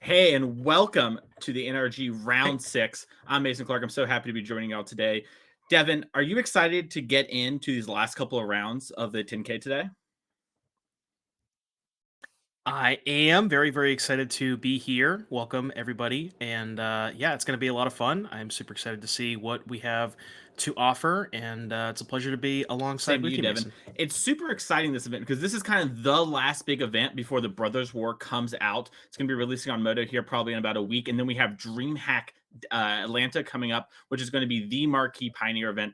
Hey, and welcome to the NRG Round 6. I'm Mason Clark. I'm so happy to be joining y'all today. Devin, are you excited to get into these last couple of rounds of the 10K today? I am very, very excited to be here. Welcome, everybody. And yeah, it's going to be a lot of fun. I'm super excited to see what we have to offer. And it's a pleasure to be alongside Same to with you, you, Devin. Mason. It's super exciting, this event, because this is kind of the last big event before the Brothers War comes out. It's going to be releasing on Moto here probably in about a week. And then we have DreamHack Atlanta coming up, which is going to be the marquee Pioneer event.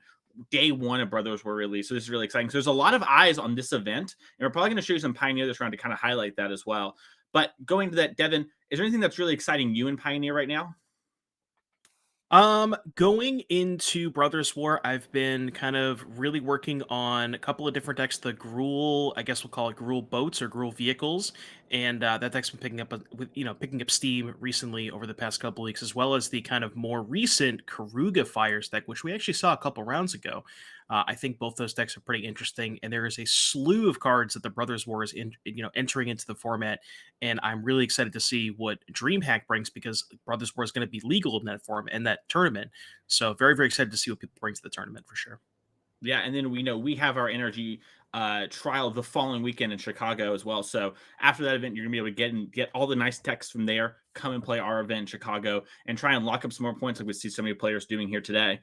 Day one of Brothers War release. So this is really exciting. So there's a lot of eyes on this event. And we're probably going to show you some Pioneer this round to kind of highlight that as well. But going to that, Devin, is there anything that's really exciting you in Pioneer right now? Going into Brothers War, I've been kind of really working on a couple of different decks. The Gruul, I guess we'll call it Gruul boats or Gruul vehicles, and that deck's been picking up picking up steam recently over the past couple weeks, as well as the kind of more recent Karuga Fires deck, which we actually saw a couple rounds ago. I think both those decks are pretty interesting, and there is a slew of cards that the Brothers War is entering into the format, and I'm really excited to see what DreamHack brings because Brothers War is going to be legal in that form and that tournament. So very, very excited to see what people bring to the tournament for sure. Yeah, and then we know we have our energy trial the following weekend in Chicago as well. So after that event, you're gonna be able to get all the nice techs from there, come and play our event in Chicago, and try and lock up some more points like we see so many players doing here today.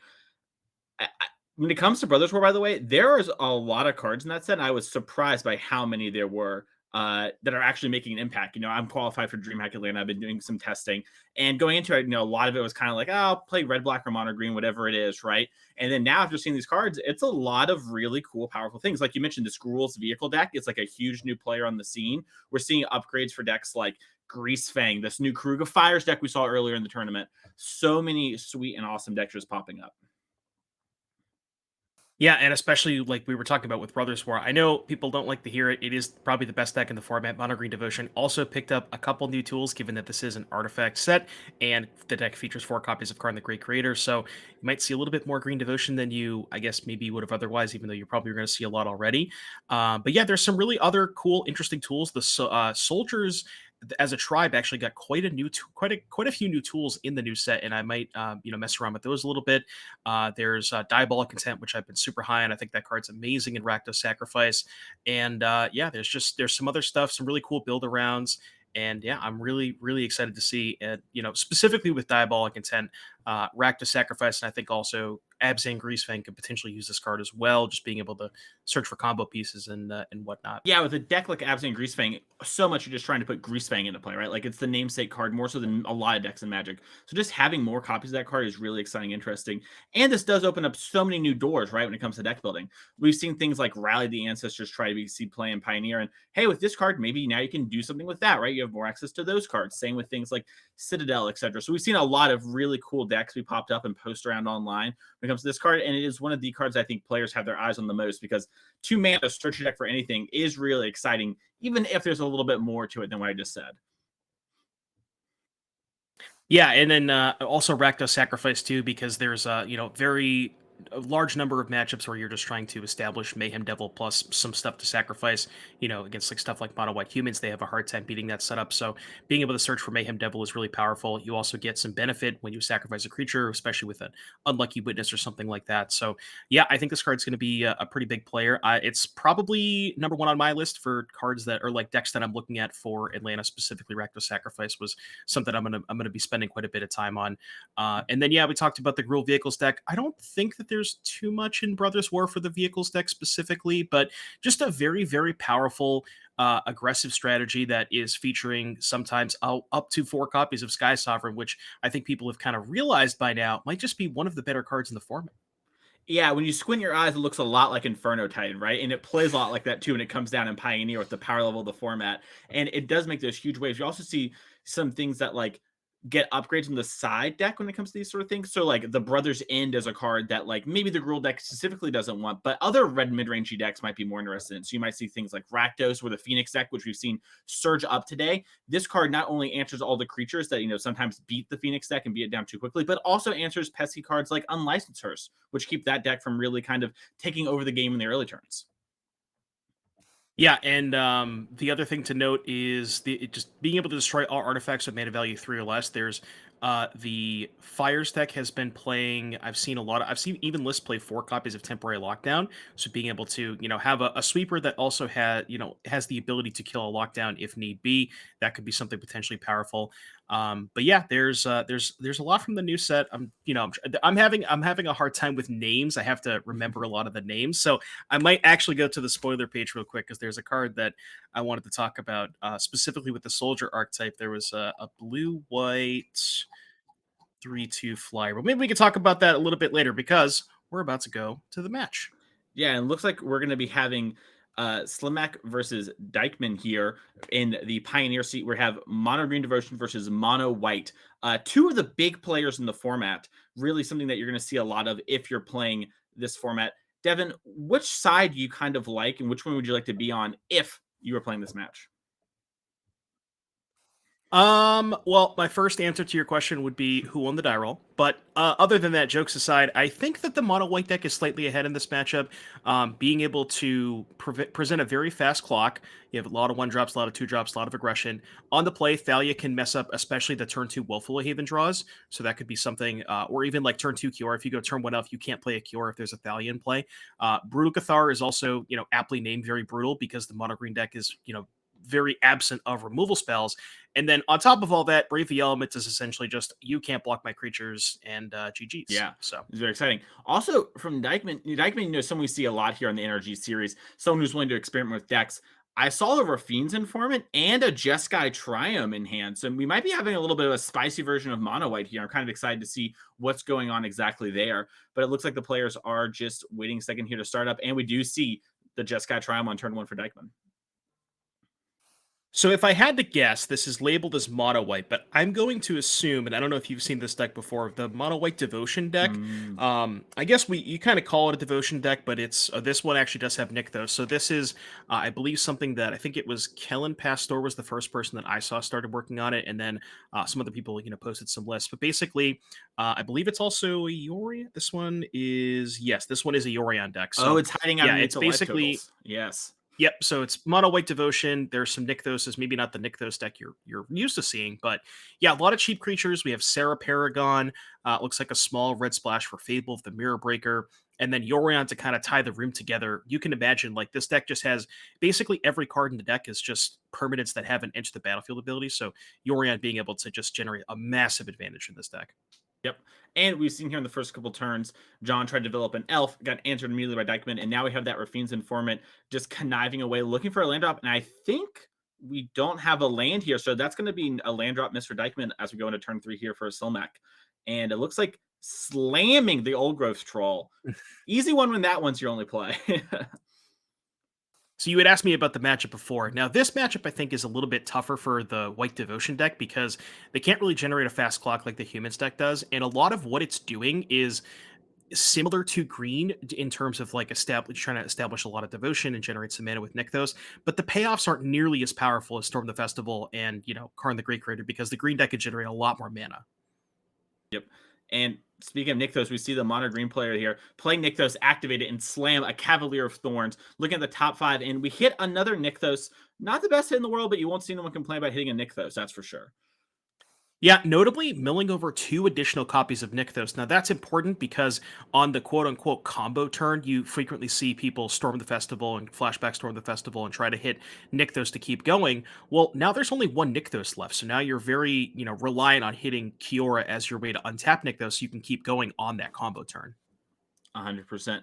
When it comes to Brothers War, by the way, there is a lot of cards in that set. And I was surprised by how many there were that are actually making an impact. I'm qualified for DreamHack Atlanta. I've been doing some testing and going into it. A lot of it was kind of like, oh, I'll play red, black, or mono green, whatever it is, right? And then now after seeing these cards, it's a lot of really cool, powerful things. Like you mentioned, the Gruul's vehicle deck. It's like a huge new player on the scene. We're seeing upgrades for decks like Grease Fang, this new Kruga Fires deck we saw earlier in the tournament. So many sweet and awesome decks just popping up. Yeah, and especially like we were talking about with Brothers War. I know people don't like to hear it. It is probably the best deck in the format. Mono Green Devotion also picked up a couple new tools, given that this is an artifact set, and the deck features 4 copies of Karn the Great Creator. So you might see a little bit more Green Devotion than you, I guess, maybe would have otherwise, even though you're probably going to see a lot already. But yeah, there's some really other cool, interesting tools. The soldiers as a tribe actually got quite a few new tools in the new set, and I might mess around with those a little bit. There's Diabolic Intent, which I've been super high on. I think that card's amazing in Rakdos Sacrifice. And yeah, there's some other stuff, some really cool build arounds. And yeah, I'm really, really excited to see, specifically with Diabolic Intent, Rakdos Sacrifice, and I think also Abzan Greasefang could potentially use this card as well, just being able to search for combo pieces and whatnot. Yeah, with a deck like Absent Greasefang, so much you're just trying to put Greasefang into play, right? Like it's the namesake card more so than a lot of decks in Magic. So just having more copies of that card is really exciting, interesting. And this does open up so many new doors, right? When it comes to deck building. We've seen things like Rally the Ancestors try to be see play in Pioneer. And hey, with this card, maybe now you can do something with that, right? You have more access to those cards. Same with things like Citadel, etc. So we've seen a lot of really cool decks be popped up and post around online when it comes to this card. And it is one of the cards I think players have their eyes on the most because 2 mana search deck for anything is really exciting, even if there's a little bit more to it than what I just said. Yeah, and then also Rakdos Sacrifice too, because there's very a large number of matchups where you're just trying to establish Mayhem Devil plus some stuff to sacrifice. Against like stuff like Mono White Humans, they have a hard time beating that setup. So being able to search for Mayhem Devil is really powerful. You also get some benefit when you sacrifice a creature, especially with an unlucky witness or something like that. So yeah, I think this card's going to be a pretty big player. It's probably number one on my list for cards that are like decks that I'm looking at for Atlanta, specifically Rakdos Sacrifice was something I'm gonna be spending quite a bit of time on. And then yeah, we talked about the Gruul Vehicles deck. I don't think that there's too much in Brothers War for the Vehicles deck specifically, but just a very, very powerful aggressive strategy that is featuring sometimes up to 4 copies of Sky Sovereign, which I think people have kind of realized by now might just be one of the better cards in the format. Yeah, when you squint your eyes, it looks a lot like Inferno Titan, right? And it plays a lot like that too when it comes down in Pioneer with the power level of the format. And it does make those huge waves. You also see some things that like get upgrades in the side deck when it comes to these sort of things. So like the Brothers End is a card that like maybe the Gruul deck specifically doesn't want, but other red mid-rangey decks might be more interested in. So you might see things like Rakdos or the Phoenix deck, which we've seen surge up today. This card not only answers all the creatures that sometimes beat the Phoenix deck and beat it down too quickly, but also answers pesky cards like Unlicensed Hearse, which keep that deck from really kind of taking over the game in the early turns. Yeah, and the other thing to note is just being able to destroy all artifacts with mana value 3 or less. There's the Fires deck has been playing. I've seen even lists play 4 copies of Temporary Lockdown. So being able to have a sweeper that also has the ability to kill a lockdown if need be, that could be something potentially powerful. But yeah, there's a lot from the new set. I'm having a hard time with names. I have to remember a lot of the names. So I might actually go to the spoiler page real quick because there's a card that I wanted to talk about specifically with the soldier archetype. There was a blue white 3/2 flyer, but maybe we can talk about that a little bit later because we're about to go to the match. Yeah, and it looks like we're going to be having Slimak versus Dykman here in the Pioneer seat. We have Mono Green Devotion versus Mono White. Two of the big players in the format. Really something that you're going to see a lot of if you're playing this format. Devin, which side do you kind of like, and which one would you like to be on if you were playing this match? Well, my first answer to your question would be who won the die roll. But other than that, jokes aside, I think that the mono white deck is slightly ahead in this matchup. Being able to present a very fast clock. You have a lot of 1 drops, a lot of 2 drops, a lot of aggression. On the play, Thalia can mess up, especially the turn 2 Woeful Haven draws. So that could be something, or even like turn 2 Kiora. If you go turn 1 elf, you can't play a Kiora if there's a Thalia in play. Brutal Cathar is also, aptly named very brutal because the mono green deck is, very absent of removal spells. And then on top of all that, Brave the Elements is essentially just you can't block my creatures and GG's. Yeah, So it's very exciting. Also, from Dykman, someone we see a lot here on the NRG series, someone who's willing to experiment with decks. I saw the Rafine's Informant and a Jeskai Triumph in hand, so we might be having a little bit of a spicy version of Mono White here. I'm kind of excited to see what's going on exactly there, but it looks like the players are just waiting a second here to start up, and we do see the Jeskai Triumph on turn 1 for Dykman. So if I had to guess, this is labeled as mono white, but I'm going to assume, and I don't know if you've seen this deck before, the mono white devotion deck. Mm. I guess you kind of call it a devotion deck, but it's this one actually does have Nykthos. So this is, I believe, something that I think it was Kellen Pastor was the first person that I saw started working on it, and then some other people posted some lists. But basically, I believe it's also a Yorion. This one is this one is a Yorion deck. Oh, So it's hiding out yeah, underneath it's the life basically totals. Yes. Yep. So it's mono white devotion. There's some Nykthoses, maybe not the Nykthos deck you're used to seeing, but yeah, a lot of cheap creatures. We have Sarah Paragon. Looks like a small red splash for Fable of the Mirror Breaker, and then Yorion to kind of tie the room together. You can imagine like this deck just has basically every card in the deck is just permanents that have an enter the battlefield ability. So Yorion being able to just generate a massive advantage in this deck. Yep. And we've seen here in the first couple turns, John tried to develop an elf, got answered immediately by Dykman, and now we have that Rafine's Informant just conniving away, looking for a land drop. And I think we don't have a land here, so that's going to be a land drop miss for Dykman as we go into turn 3 here for a Slimak. And it looks like slamming the Old Growth Troll. Easy one when that one's your only play. So you had asked me about the matchup before. Now this matchup I think is a little bit tougher for the White Devotion deck because they can't really generate a fast clock like the Humans deck does, and a lot of what it's doing is similar to Green in terms of like trying to establish a lot of devotion and generate some mana with Nykthos, but the payoffs aren't nearly as powerful as Storm the Festival and Karn the Great Creator because the Green deck could generate a lot more mana. Yep. And speaking of Nykthos, we see the mono green player here play Nykthos, activate it, and slam a Cavalier of Thorns. Looking at the top 5, and we hit another Nykthos. Not the best hit in the world, but you won't see anyone complain about hitting a Nykthos, that's for sure. Yeah, notably milling over 2 additional copies of Nykthos. Now that's important because on the quote-unquote combo turn, you frequently see people storm the festival and flashback storm the festival and try to hit Nykthos to keep going. Well, now there's only 1 Nykthos left, so now you're very, reliant on hitting Kiora as your way to untap Nykthos so you can keep going on that combo turn. 100%.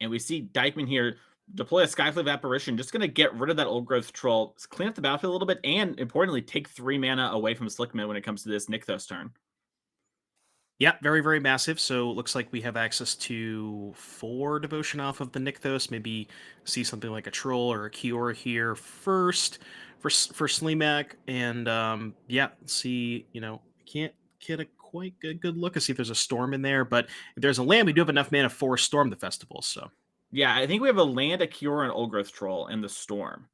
And we see Dykman here deploy a Skyclave Apparition, just going to get rid of that Old Growth Troll, clean up the battlefield a little bit, and importantly, take 3 mana away from Slickman when it comes to this Nykthos turn. Yeah, very, very massive. So it looks like we have access to 4 devotion off of the Nykthos. Maybe see something like a troll or a Kiora here first for Slimak. And yeah, see, can't get a quite good look to see if there's a storm in there. But if there's a land, we do have enough mana for Storm the Festival. So Yeah, I think we have a land, a Kiora, and Old Growth Troll in the Storm.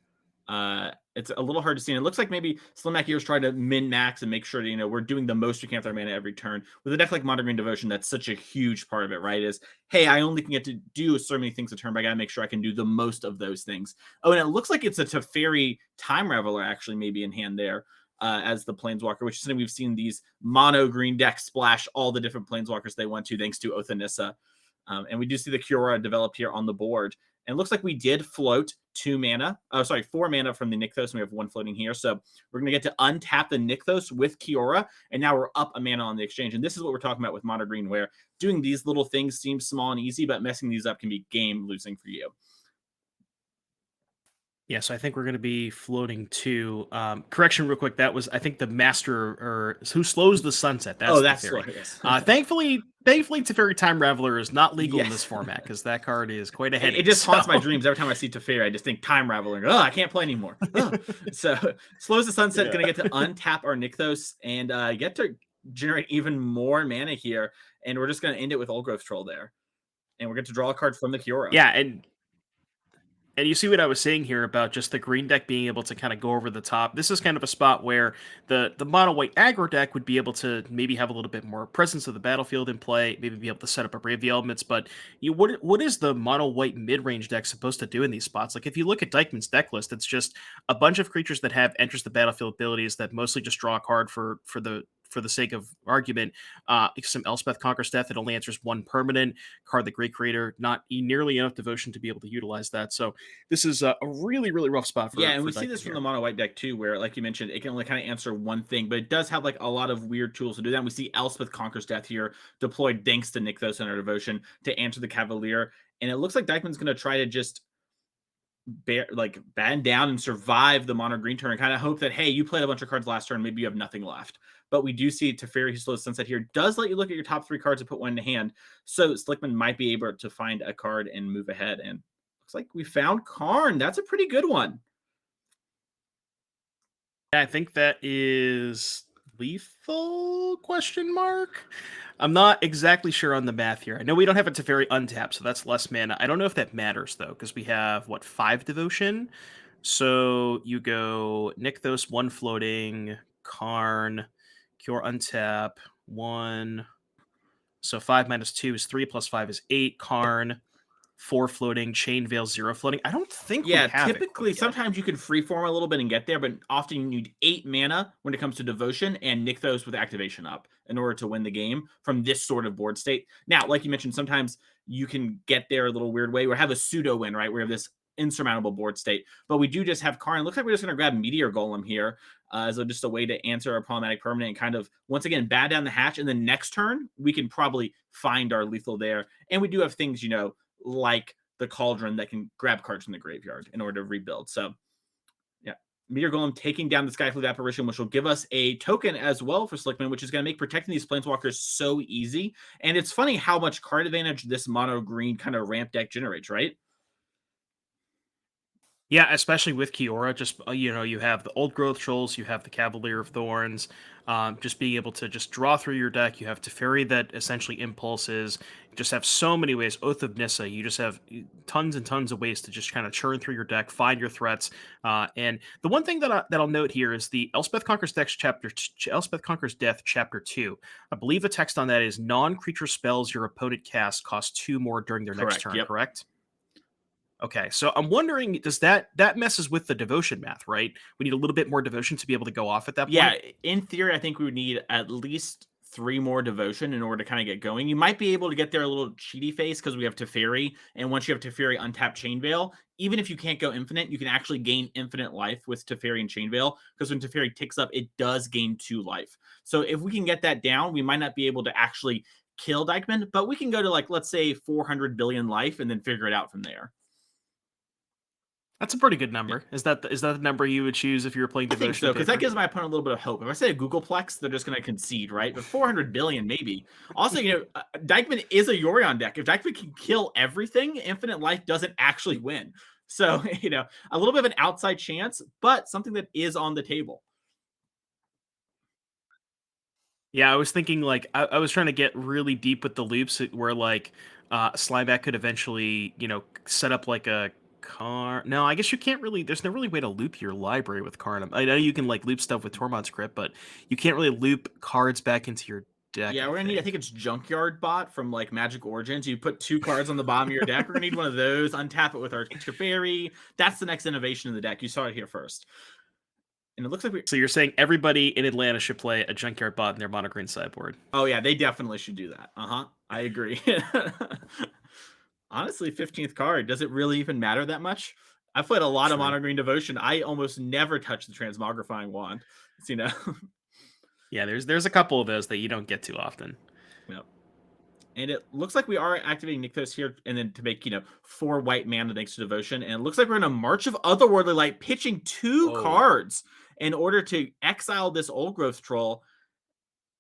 It's a little hard to see. And it looks like maybe Slimak here is trying to min max and make sure that we're doing the most we can with our mana every turn. With a deck like Modern Green Devotion, that's such a huge part of it, right? Is hey, I only can get to do so many things a turn, but I gotta make sure I can do the most of those things. Oh, and it looks like it's a Teferi Time Reveler actually maybe in hand there. As the Planeswalker, which is something we've seen these mono green decks splash all the different Planeswalkers they want to, thanks to Othanissa. And we do see the Kiora develop here on the board. And it looks like we did float 2 mana. Oh, sorry, 4 mana from the Nykthos, and we have 1 floating here. So we're going to get to untap the Nykthos with Kiora, and now we're up a mana on the exchange. And this is what we're talking about with Mono Green, where doing these little things seems small and easy, but messing these up can be game losing for you. Yeah, so I think we're going to be floating to. Correction, real quick. That was, I think, the master or who slows the sunset. Oh, That's the that's theory. hilarious. Thankfully, Teferi Time Raveler is not legal in this Yes. format because that card is quite a It headache. just haunts my So, dreams every time I see Teferi. I just think Time Raveler. Oh, I can't play anymore. Oh. So slows the sunset. Yeah. Going to get to untap our Nykthos and get to generate even more mana here. And we're just going to end it with Old Growth Troll there. And we're going to draw a card from the Kiora. yeah, and you see what I was saying here about just the green deck being able to kind of go over the top. This is kind of a spot where the mono white aggro deck would be able to maybe have a little bit more presence of the battlefield in play, maybe be able to set up a Brave the Elements. But what is the mono white mid range deck supposed to do in these spots? Like if you look at Dykman's deck list, it's just a bunch of creatures that have enters the battlefield abilities that mostly just draw a card for the sake of argument. Some Elspeth Conquers Death that only answers 1 permanent card, the Great Creator, not nearly enough devotion to be able to utilize that. So this is a really, really rough spot Yeah, and for we see Dykman this from here. the mono white deck too, where like you mentioned, it can only kind of answer one thing, but it does have like a lot of weird tools to do that. And we see Elspeth Conquers Death here deployed thanks to Nykthos and our devotion to answer the Cavalier. And it looks like Dykman's going to try to just band down and survive the mono green turn and kind of hope that hey, you played a bunch of cards last turn, maybe you have nothing left. But we do see Teferi, who slows sunset here, does let you look at your top 3 cards and put one in hand. So Slickman might be able to find a card and move ahead. And looks like we found Karn. That's a pretty good one. Yeah, I think that is lethal question mark. I'm not exactly sure on the math here. I know we don't have a Teferi untapped, so that's less mana. I don't know if that matters though, because we have what 5 devotion. So you go Nykthos 1 floating, Karn, Cure untap 1. So 5 minus 2 is 3 plus 5 is 8. Karn 4 floating, Chain Veil 0 floating. I don't think we Yeah, have it typically quite yet. sometimes you can freeform a little bit and get there, but often you need 8 mana when it comes to devotion and Nykthos with activation up in order to win the game from this sort of board state. Now, like you mentioned, sometimes you can get there a little weird way or have a pseudo win, right? We have this insurmountable board state, but we do just have Karn. Looks like we're just going to grab Meteor Golem here as just a way to answer a problematic permanent and kind of once again bad down the hatch. And then next turn we can probably find our lethal there, and we do have things like the Cauldron that can grab cards from the graveyard in order to rebuild. So, yeah, Meteor Golem taking down the Skyfleet Apparition, which will give us a token as well for Slickman, which is going to make protecting these Planeswalkers so easy. And it's funny how much card advantage this mono green kind of ramp deck generates, right? Yeah, especially with Kiora, just you have the old growth trolls, you have the Cavalier of Thorns, just being able to just draw through your deck. You have Teferi that essentially impulses. You just have so many ways. Oath of Nissa, you just have tons and tons of ways to just kind of churn through your deck, find your threats. And the one thing that I'll note here is the Elspeth Conquers Elspeth Conquers Death Chapter 2. I believe the text on that is non-creature spells your opponent casts cost 2 more during their next Correct. turn. Yep. Correct? Okay, so I'm wondering, does that messes with the devotion math, right? We need a little bit more devotion to be able to go off at that Yeah, point. in theory, I think we would need at least 3 more devotion in order to kind of get going. You might be able to get there a little cheaty face because we have Teferi, and once you have Teferi untap Chain Veil, even if you can't go infinite, you can actually gain infinite life with Teferi and Chain Veil because when Teferi ticks up, it does gain 2 life. So if we can get that down, we might not be able to actually kill Dykman, but we can go to like let's say 400 billion life and then figure it out from there. That's a pretty good number. Is that the number you would choose if you were playing I think devotion so, on because that paper? gives my opponent a little bit of hope. If I say a Googleplex, they're just going to concede, right? But 400 billion, maybe. Also, Dykman is a Yorion deck. If Dykman can kill everything, Infinite Life doesn't actually win. So, a little bit of an outside chance, but something that is on the table. Yeah, I was thinking like I was trying to get really deep with the loops where like Slimak could eventually set up like a No, I guess you can't really. There's no really way to loop your library with Karn. I know you can like loop stuff with Tormod's Crypt, but you can't really loop cards back into your deck. Yeah, I we're gonna need, I think think. it's Junkyard Bot from like Magic Origins. You put 2 cards on the bottom of your deck. We're gonna need one of those, untap it with our Teferi. That's the next innovation in the deck. You saw it here first. And it looks like we So you're saying everybody in Atlanta should play a Junkyard Bot in their mono green sideboard? Oh yeah, they definitely should do that. I agree. Honestly, 15th card, does it really even matter that much? I've played a lot of True. Mono Green Devotion. I almost never touch the Transmogrifying Wand. It's, Yeah, there's a couple of those that you don't get too often. Yep. And it looks like we are activating Nykthos here, and then to make, 4 white mana thanks to Devotion. And it looks like we're in a March of Otherworldly Light, pitching 2 Whoa. cards in order to exile this Old Growth Troll,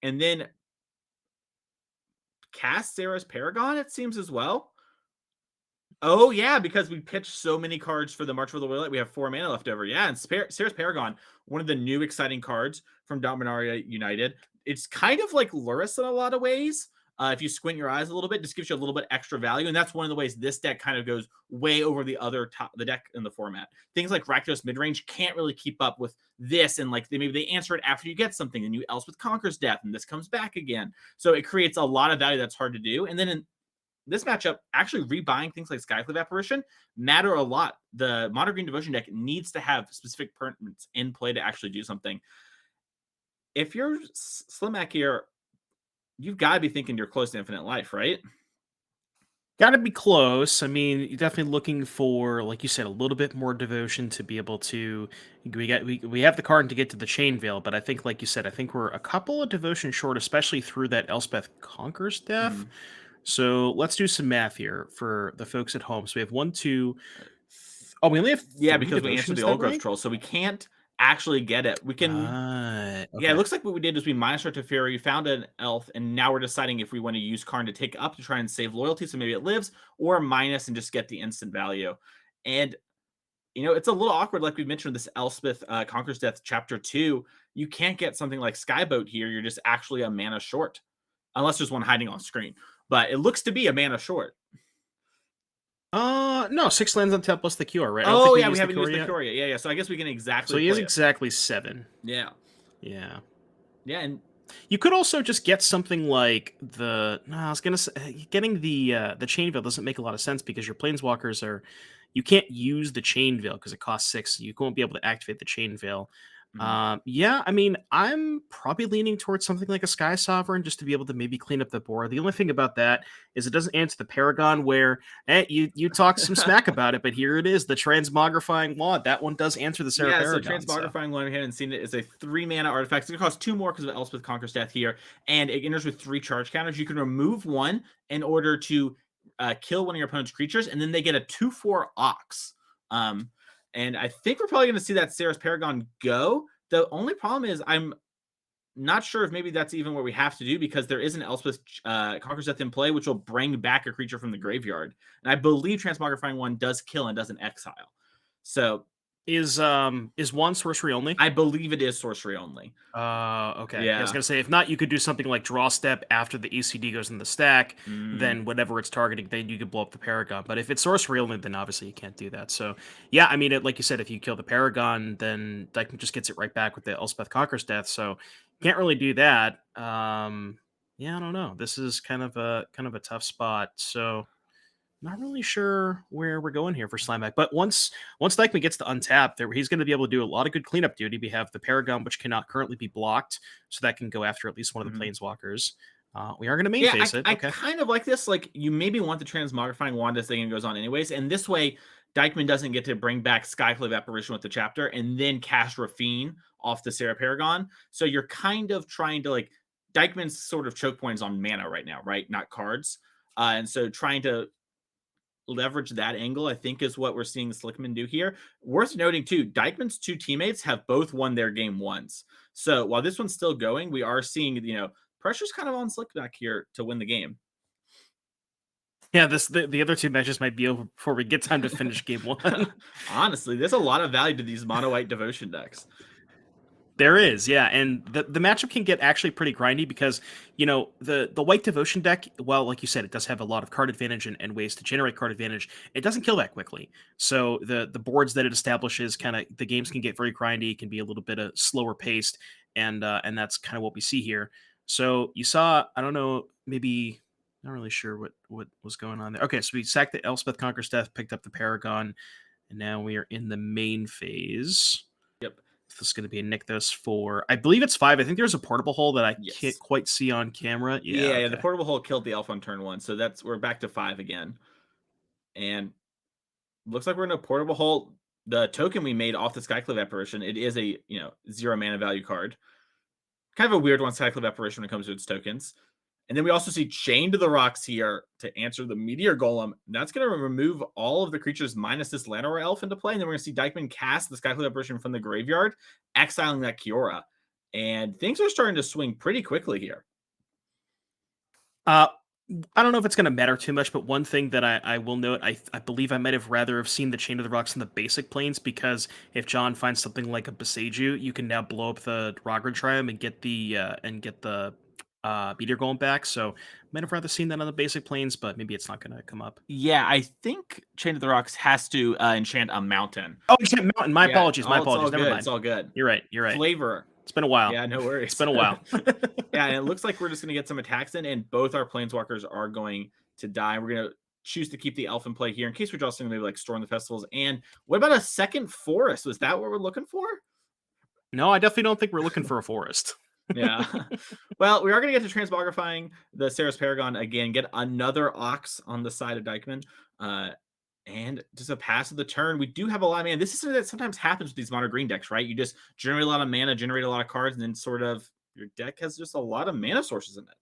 and then cast Sarah's Paragon, it seems, as well. Oh, yeah, because we pitched so many cards for the March of the Willet, we have 4 mana left over. Yeah, and Sarah's Paragon, one of the new exciting cards from Dominaria United. It's kind of like Lurrus in a lot of ways. If you squint your eyes a little bit, just gives you a little bit extra value, and that's one of the ways this deck kind of goes way over the deck in the format. Things like Rakdos midrange can't really keep up with this, and like maybe they answer it after you get something, and you Elspeth Conquers Death, and this comes back again. So it creates a lot of value that's hard to do. And then in this matchup, actually rebuying things like Skyclave Apparition matter a lot. The Mono Green Devotion deck needs to have specific permanents in play to actually do something. If you're Slimak here, you've got to be thinking you're close to infinite life, right? Got to be close. I mean, you're definitely looking for, like you said, a little bit more devotion to be able to. We have the card to get to the Chain Veil, but I think, like you said, I think we're a couple of devotion short, especially through that Elspeth Conquers Death. So let's do some math here for the folks at home. So we have 1, 2. Oh, we only have 3 because we answered devotions, the is that Old Growth right? Troll, so we can't actually get it. We can. Okay. Yeah, it looks like what we did is we minus our Teferi, found an elf, and now we're deciding if we want to use Karn to take up to try and save loyalty, so maybe it lives, or minus and just get the instant value. And it's a little awkward, like we mentioned, this Elspeth Conquers Death Chapter 2. You can't get something like Skyboat here. You're just actually a mana short, unless there's one hiding on screen. But it looks to be a mana short. No, 6 lands on tap plus the QR, right? Oh, yeah, we haven't used the Cure yet. Yeah. So I guess we can exactly. So he is play it. exactly 7. Yeah. Yeah. Yeah, and you could also just get something like the. No, I was gonna say getting the Chain Veil doesn't make a lot of sense because your Planeswalkers are. You can't use the Chain Veil because it costs 6. You won't be able to activate the Chain Veil. Yeah, I mean, I'm probably leaning towards something like a Sky Sovereign just to be able to maybe clean up the board. The only thing about that is it doesn't answer the Paragon where you talk some smack about it, but here it is, the Transmogrifying Wand. That one does answer the Sarah Paragon. So Transmogrifying Wand, we haven't seen it, is a 3 mana artifact. It's going to cost 2 more because of Elspeth Conquers Death here, and it enters with 3 charge counters. You can remove one in order to kill one of your opponent's creatures, and then they get a 2/4 Ox. And I think we're probably going to see that Sarah's Paragon go. The only problem is I'm not sure if maybe that's even what we have to do because there is an Elspeth Conquers Death in play, which will bring back a creature from the graveyard. And I believe Transmogrifying One does kill and doesn't exile. So is one sorcery only? I believe it is sorcery only. Okay. Yeah. I was gonna say if not, you could do something like draw step after the ECD goes in the stack. Then whatever it's targeting, then you could blow up the Paragon. But if it's sorcery only, then obviously you can't do that. So yeah, I mean, like you said, if you kill the Paragon, then Dykman just gets it right back with the Elspeth Conquers Death. So can't really do that. Yeah, I don't know. This is kind of a tough spot. So not really sure where we're going here for Slimak, but once Dykman gets to untap, he's going to be able to do a lot of good cleanup duty. We have the Paragon, which cannot currently be blocked, so that can go after at least one of the Planeswalkers. We are going to main phase it. I kind of like this. Like, you maybe want the Transmogrifying Wand as the game goes on anyways, and this way, Dykman doesn't get to bring back Skyclave Apparition with the chapter and then cast Rafine off the Sarah Paragon. So you're kind of trying to, like, Dykman's sort of choke points on mana right now, right? Not cards. And so trying to leverage that angle, I think, is what we're seeing Slickman do here. Worth noting too, Dykman's 2 teammates have both won their game once. So while this one's still going, we are seeing, pressure's kind of on Slickback here to win the game. Yeah, the other 2 matches might be over before we get time to finish game 1. Honestly, there's a lot of value to these mono white devotion decks. There is, yeah, and the matchup can get actually pretty grindy because the white devotion deck, well, like you said, it does have a lot of card advantage and ways to generate card advantage. It doesn't kill that quickly, so the boards that it establishes, kind of the games can get very grindy, can be a little bit of slower paced, and that's kind of what we see here. So you saw, I don't know, maybe not really sure what was going on there. Okay, so we sacked the Elspeth Conqueror's Death, picked up the Paragon, and now we are in the main phase. Yep. This is going to be a Nykthos for, I believe it's 5. I think there's a portable hole that I can't Yes. quite see on camera. Yeah, Yeah, the okay. portable hole killed the elf on turn 1, so we're back to 5 again. And looks like we're in a portable hole. The token we made off the Skyclave apparition, it is a 0 mana value card. Kind of a weird one, Skyclave apparition, when it comes to its tokens. And then we also see Chained to the Rocks here to answer the Meteor Golem. That's going to remove all of the creatures minus this Llanowar Elf into play. And then we're going to see Dykman cast the Skyclave apparition from the graveyard, exiling that Kiora. And things are starting to swing pretty quickly here. Uh, I don't know if it's going to matter too much, but one thing that I will note, I believe I might have rather have seen the Chain of the Rocks in the basic planes, because if John finds something like a Beseiju, you can now blow up the Rogran Triumph and get the Meteor Golem back. So might have rather seen that on the basic planes, but maybe it's not going to come up. Yeah, I think Chain of the Rocks has to enchant a mountain. Oh, Enchant Mountain. My Yeah, apologies. My it's all apologies. Never good. mind. It's all good. You're right. You're right. Flavor. It's been a while. Yeah, no worries. It's been a while. Yeah, and it looks like we're just going to get some attacks in, and both our planeswalkers are going to die. We're going to choose to keep the elf in play here in case we draw something maybe like Storm the Festivals. And what about a second forest? Was that what we're looking for? No, I definitely don't think we're looking for a forest. Yeah. Well, we are going to get to transmogrifying the Saris Paragon again, get another Ox on the side of Dykman. And just a pass of the turn. We do have a lot of mana. This is something that sometimes happens with these mono green decks, right? You just generate a lot of mana, generate a lot of cards, and then sort of your deck has just a lot of mana sources in it.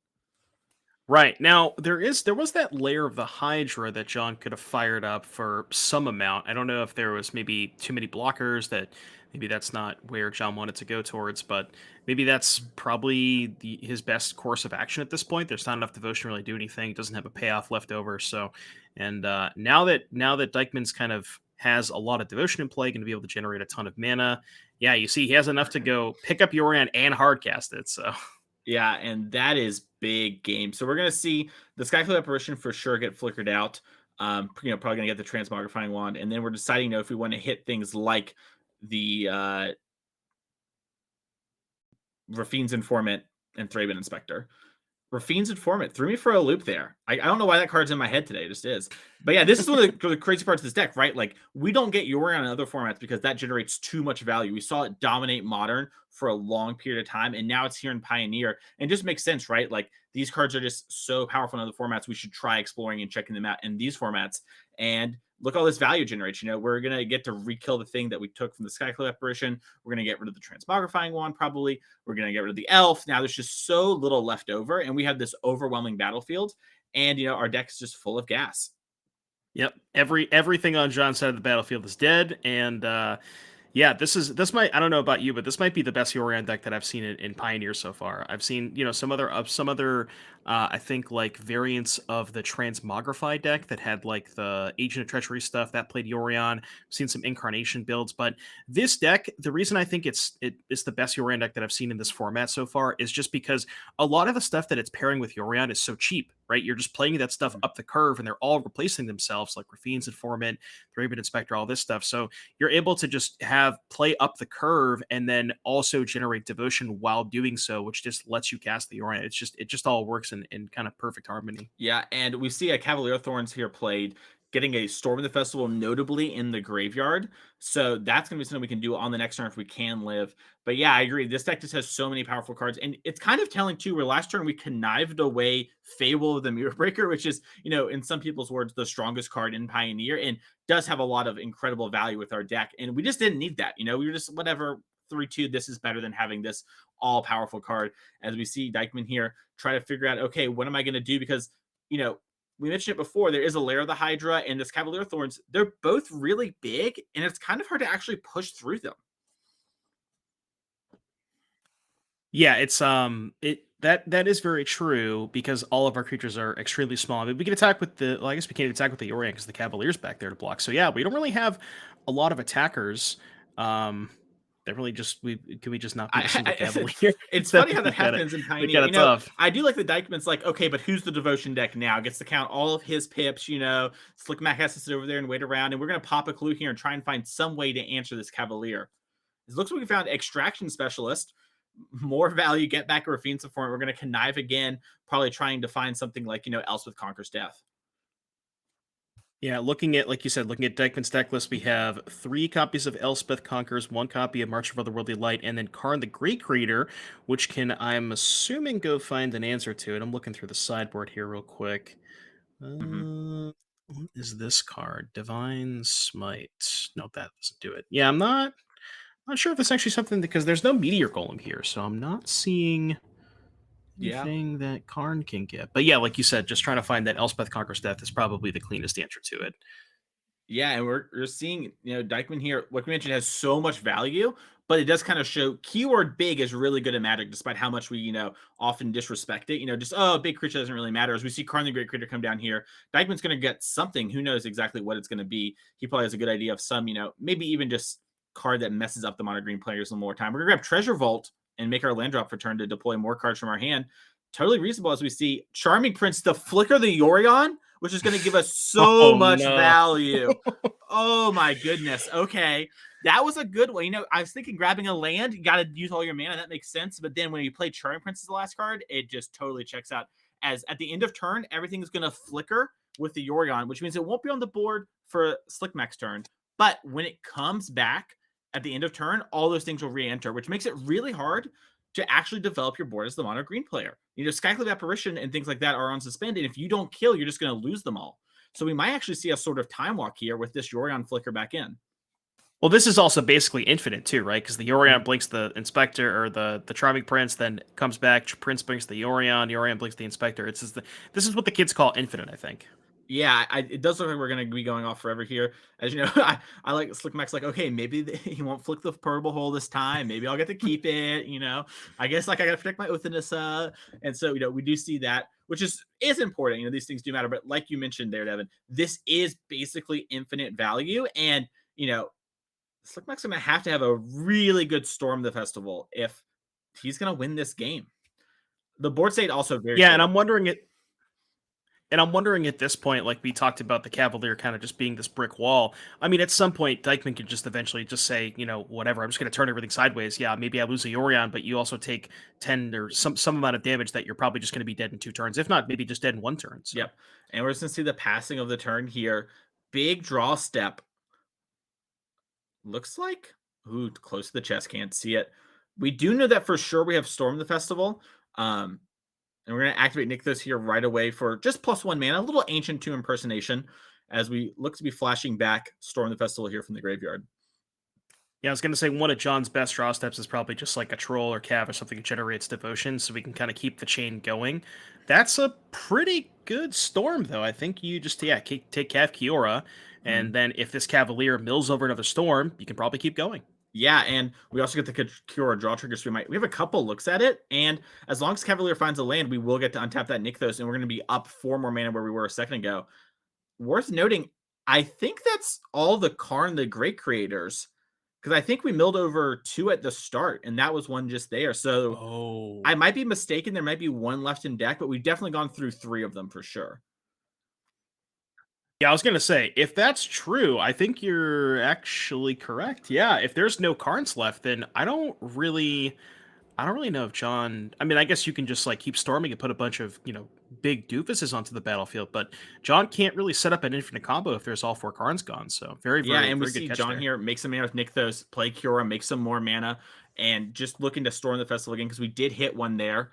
Right. Now, there was that layer of the Hydra that John could have fired up for some amount. I don't know if there was maybe too many blockers, that maybe that's not where John wanted to go towards, but maybe that's probably his best course of action at this point. There's not enough devotion to really do anything. It doesn't have a payoff left over. So, and now that Dykman's kind of has a lot of devotion in play, going to be able to generate a ton of mana. Yeah, you see, he has enough to go pick up Yorion and hardcast it. So. Yeah, and that is big game. So we're gonna see the Skyclave apparition for sure get flickered out. Probably gonna get the transmogrifying wand, and then we're deciding if we want to hit things like the Rafine's Informant and Thraben Inspector. Rafine's Informant threw me for a loop there. I don't know why that card's in my head today. It just is. But yeah, this is one of the crazy parts of this deck, right? Like, we don't get Yorion in other formats because that generates too much value. We saw it dominate Modern for a long period of time, and now it's here in Pioneer. And it just makes sense, right? Like, these cards are just so powerful in other formats. We should try exploring and checking them out in these formats. And look, all this value generates. We're going to get to re-kill the thing that we took from the Skyclave apparition. We're going to get rid of the transmogrifying wand, probably. We're going to get rid of the elf. Now there's just so little left over, and we have this overwhelming battlefield, and our deck is just full of gas. Yep. Everything on John's side of the battlefield is dead, and yeah, this might, I don't know about you, but this might be the best Yorion deck that I've seen in Pioneer so far. I've seen some other I think like variants of the Transmogrify deck that had like the Agent of Treachery stuff that played Yorion. I've seen some Incarnation builds, but this deck, the reason I think it's the best Yorion deck that I've seen in this format so far is just because a lot of the stuff that it's pairing with Yorion is so cheap, right? You're just playing that stuff up the curve, and they're all replacing themselves, like Rafine's Informant, Thraben Inspector, all this stuff. So you're able to just have play up the curve and then also generate devotion while doing so, which just lets you cast the Yorion. It just all works in kind of perfect harmony. Yeah, and we see a Cavalier Thorns here played, getting a Storm of the Festival notably in the graveyard. So that's going to be something we can do on the next turn if we can live. But yeah, I agree. This deck just has so many powerful cards. And it's kind of telling too, where last turn we connived away Fable of the Mirror Breaker, which is, in some people's words, the strongest card in Pioneer, and does have a lot of incredible value with our deck. And we just didn't need that. We were just, whatever, 3-2, this is better than having this all-powerful card. As we see Dykman here try to figure out, okay, what am I going to do? Because, we mentioned it before, there is a layer of the Hydra and this Cavalier Thorns. They're both really big, and it's kind of hard to actually push through them. Yeah, it's that is very true, because all of our creatures are extremely small. I mean, we can attack with I guess we can't attack with the Yorion because the Cavalier's back there to block. So yeah, we don't really have a lot of attackers that Definitely just can we just not be the single I Cavalier? it's That funny would how be that kinda happens in be Pioneer. kinda tough. I do like the Dykman's like, okay, but who's the devotion deck now? Gets to count all of his pips. Slickmack has to sit over there and wait around, and we're gonna pop a clue here and try and find some way to answer this Cavalier. It looks like we found Extraction Specialist. More value, get back a Rafine support. We're going to connive again, probably trying to find something like, Elspeth Conquers Death. Yeah, looking at, like you said, looking at Dykman's deck list, we have 3 copies of Elspeth Conquers, 1 copy of March of Otherworldly Light, and then Karn the Great Creator, which can, I'm assuming, go find an answer to it. I'm looking through the sideboard here real quick. Hmm. What is this card? Divine Smite. No, that doesn't do it. Yeah, I'm not sure if it's actually something because there's no Meteor Golem here, so I'm not seeing Yeah. anything that Karn can get. But yeah, like you said, just trying to find that Elspeth Conquers Death is probably the cleanest answer to it. Yeah, and we're seeing, Dykman here, like we mentioned, has so much value, but it does kind of show keyword big is really good at Magic, despite how much we, often disrespect it. Just, oh, big creature doesn't really matter. As we see Karn the Great Creator come down here, Dykman's going to get something. Who knows exactly what it's going to be? He probably has a good idea of some, maybe even just card that messes up the mono green players one more time. We're going to grab Treasure Vault and make our land drop for turn to deploy more cards from our hand. Totally reasonable as we see Charming Prince to flicker the Yorion, which is going to give us so Oh much no. value. Oh my goodness. Okay. That was a good one. I was thinking grabbing a land, you got to use all your mana. That makes sense. But then when you play Charming Prince as the last card, it just totally checks out. As at the end of turn, everything is going to flicker with the Yorion, which means it won't be on the board for Slickmack's turn. But when it comes back at the end of turn, all those things will re-enter, which makes it really hard to actually develop your board as the mono green player. Skyclave Apparition and things like that are on suspend. And if you don't kill, you're just going to lose them all. So we might actually see a sort of time walk here with this Yorion flicker back in. Well, this is also basically infinite too, right? Because the Yorion blinks the Inspector or the Charming Prince, then comes back. Prince blinks the Yorion blinks the Inspector. This is what the kids call infinite, I think. Yeah, it does look like we're going to be going off forever here. As you know, I like Slickmack's like, okay, maybe he won't flick the purple hole this time. Maybe I'll get to keep it. I guess like I got to protect my Uthanissa. And so, we do see that, which is important. These things do matter. But like you mentioned there, Devin, this is basically infinite value. And, Slickmack's going to have a really good Storm the Festival if he's going to win this game. The board state also very Yeah, and short. I'm wondering it. And I'm wondering at this point, like we talked about the Cavalier kind of just being this brick wall. I mean, at some point, Dykman could just eventually just say, whatever, I'm just going to turn everything sideways. Yeah, maybe I lose a Yorion, but you also take 10 or some amount of damage that you're probably just going to be dead in 2 turns. If not, maybe just dead in 1 turn. So, Yep. And we're just going to see the passing of the turn here. Big draw step. Looks like, ooh, close to the chest, can't see it. We do know that for sure we have Storm the Festival. And we're going to activate Nykthos here right away for just +1 mana, a little Ancient Tomb Impersonation as we look to be flashing back Storm the Festival here from the graveyard. yeah, I was going to say one of John's best draw steps is probably just like a Troll or Cav or something that generates devotion so we can kind of keep the chain going. That's a pretty good Storm, though. I think you just, take Cav Kiora, and then if this Cavalier mills over another Storm, you can probably keep going. Yeah, and we also get the Cure draw trigger, so we have a couple looks at it, and as long as Cavalier finds a land, we will get to untap that Nykthos, and we're going to be up 4 more mana where we were a second ago. Worth noting, I think that's all the Karn the Great Creators, because I think we milled over 2 at the start, and that was one just there. So Oh. I might be mistaken. There might be 1 left in deck, but we've definitely gone through 3 of them for sure. Yeah, I was gonna say, if that's true, I think you're actually correct. Yeah, if there's no Karns left, then I don't really know if John. I mean, I guess you can just like keep storming and put a bunch of big doofuses onto the battlefield, but John can't really set up an infinite combo if there's all 4 Karns gone. So very, Yeah, very, and we very good see catch John there. here make some mana with Nykthos, play Cura, make some more mana, and just looking to storm the festival again because we did hit one there.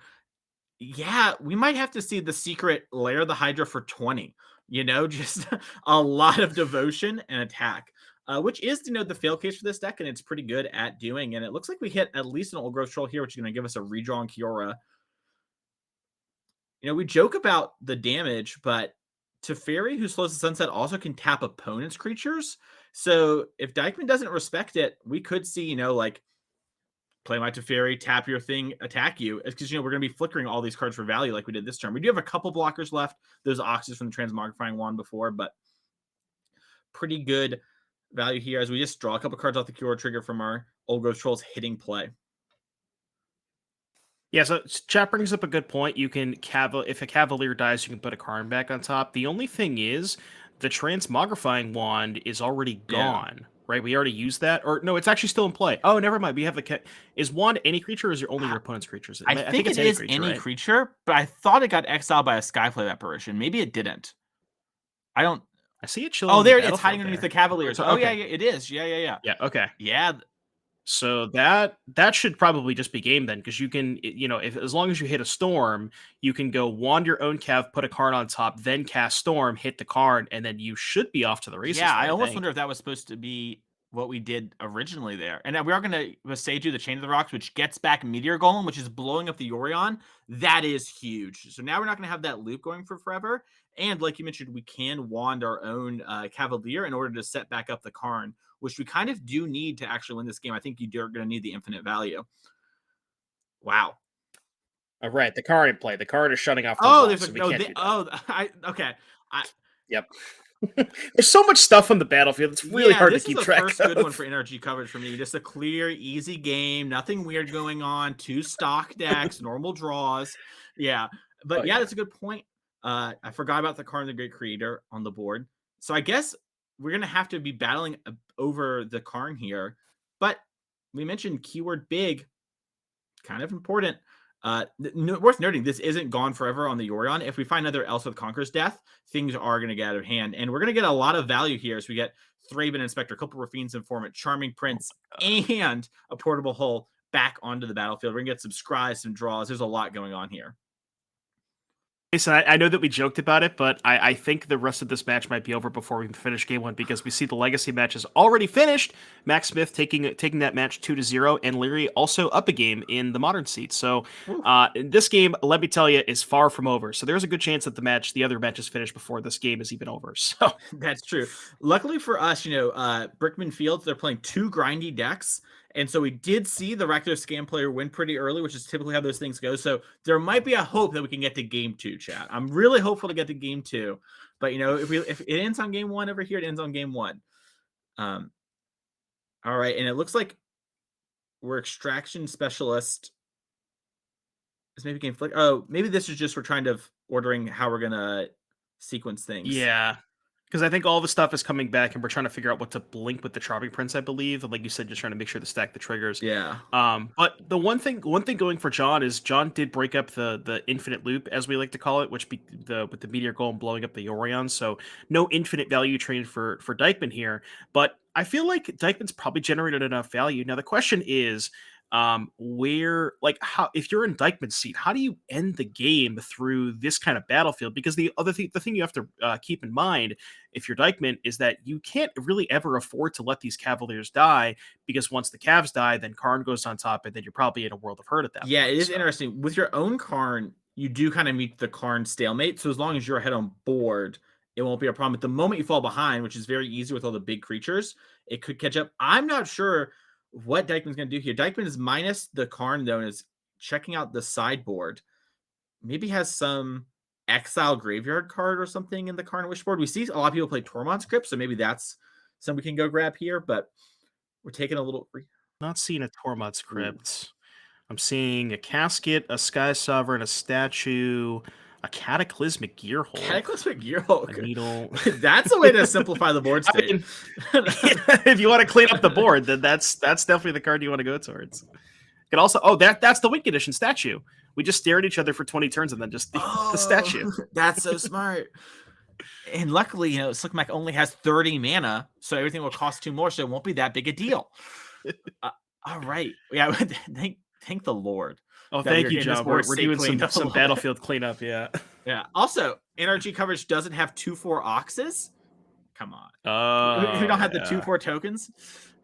Yeah, we might have to see the secret layer the Hydra for 20. Just a lot of devotion and attack, which is, the fail case for this deck, and it's pretty good at doing. And it looks like we hit at least an Old Growth Troll here, which is going to give us a redraw on Kiora. We joke about the damage, but Teferi, who slows the sunset, also can tap opponent's creatures. So if Dykman doesn't respect it, we could see, like play my Teferi, tap your thing, attack you. It's because, we're going to be flickering all these cards for value like we did this turn. We do have a couple blockers left. Those Oxes from the Transmogrifying Wand before, but pretty good value here as we just draw a couple cards off the Cure trigger from our Old Growth Trolls hitting play. Yeah, so chat brings up a good point. You can if a Cavalier dies, you can put a Karn back on top. The only thing is, the Transmogrifying Wand is already Yeah. gone, right? We already used that, or no, it's actually still in play. Oh, never mind. We have the is Wand any creature, or is it only your opponent's creatures? I I think think it's it any is creature, any right? creature, but I thought it got exiled by a Skyflame apparition. Maybe it didn't. I don't. I see it chilling Oh, on the there it's hiding battlefield underneath the there. Cavaliers. Oh yeah, Okay, yeah, it is. Yeah, yeah, yeah, yeah, okay. yeah. So that should probably just be game then, because you can, if as long as you hit a storm, you can go wand your own Cav, put a card on top, then cast storm, hit the card, and then you should be off to the races Yeah, there, I I almost think. wonder if that was supposed to be what we did originally there. And we are going to say do the Chain of the Rocks, which gets back Meteor Golem, which is blowing up the Yorion. That is huge. So now we're not going to have that loop going for forever. And like you mentioned, we can wand our own Cavalier in order to set back up the Karn, which we kind of do need to actually win this game. I think you're going to need the infinite value. Wow. All right, the card in play. The card is shutting off the Oh, wand, there's a so we no. can't do that. Okay. I Yep. There's so much stuff on the battlefield. It's really Yeah, hard to this is keep the track first of. good one for NRG coverage for me. Just a clear, easy game. Nothing weird going on. 2 stock decks, normal draws. Yeah. Oh But yeah, yeah. that's a good point. I forgot about the Karn the Great Creator on the board. So I guess we're gonna have to be battling over the Karn here. But we mentioned keyword big, kind of important. Worth noting, this isn't gone forever on the Yorion. If we find another else with Conquer's Death, things are going to get out of hand. And we're going to get a lot of value here as we get Thraben Inspector, a couple of Rafine's Informant, Charming Prince, and a Portable Hull back onto the battlefield. We're going to get some scries, some draws. There's a lot going on here. Jason, I know that we joked about it, but I think the rest of this match might be over before we finish game one, because we see the legacy match is already finished. Max Smith taking that match 2-0, and Leary also up a game in the modern seat. So this game, let me tell you, is far from over. So there's a good chance that the other match is finished before this game is even over. So That's true. Luckily for us, Brickman Fields, they're playing 2 grindy decks. And so we did see the Rakdos Scam player win pretty early, which is typically how those things go. So there might be a hope that we can get to game 2, chat. I'm really hopeful to get to game 2. But if it ends on game 1 over here, it ends on game 1. All right, and it looks like we're extraction specialist. Is maybe game flick. Oh, maybe this is just we're trying to ordering how we're gonna sequence things. yeah, because I think all the stuff is coming back, and we're trying to figure out what to blink with the Charming Prince, I believe. And like you said, just trying to make sure to stack the triggers. Yeah. But the one thing going for John is John did break up the infinite loop, as we like to call it, which with the Meteor Golem blowing up the Yorion. So no infinite value train for Dykman here. But I feel like Dykman's probably generated enough value. Now the question is, how, if you're in Dykman's seat, how do you end the game through this kind of battlefield? Because the thing you have to keep in mind, if you're Dykman, is that you can't really ever afford to let these Cavaliers die, because once the Cavs die, then Karn goes on top, and then you're probably in a world of hurt at that Yeah, point. it is So interesting. With your own Karn, you do kind of meet the Karn stalemate. So as long as you're ahead on board, it won't be a problem. But the moment you fall behind, which is very easy with all the big creatures, it could catch up. I'm not sure what Dykman's going to do here. Dykman is minus the Karn, though, and is checking out the sideboard. Maybe has some exile graveyard card or something in the Karn wish board. We see a lot of people play Tormod script, so maybe that's something we can go grab here. But we're taking a little. not seeing a Tormod Ooh. script. I'm seeing a casket, a Sky Sovereign, a statue, a Cataclysmic Gearhulk, Cataclysmic a Gearhulk. needle. That's a way to simplify the board I state. mean, if you want to clean up the board, then that's definitely the card you want to go towards. Could also, that's the Wink Edition statue. We just stare at each other for 20 turns and then just the statue. That's so smart. And luckily, Slimak only has 30 mana, so everything will cost 2 more, so it won't be that big a deal. All right. Yeah, thank the Lord. Oh, that thank you, in this John. board We're state doing cleaned up a some little bit. battlefield cleanup, yeah. Yeah. Also, NRG coverage doesn't have 2/4 Oxes. Come on. We don't have the 2/4 tokens.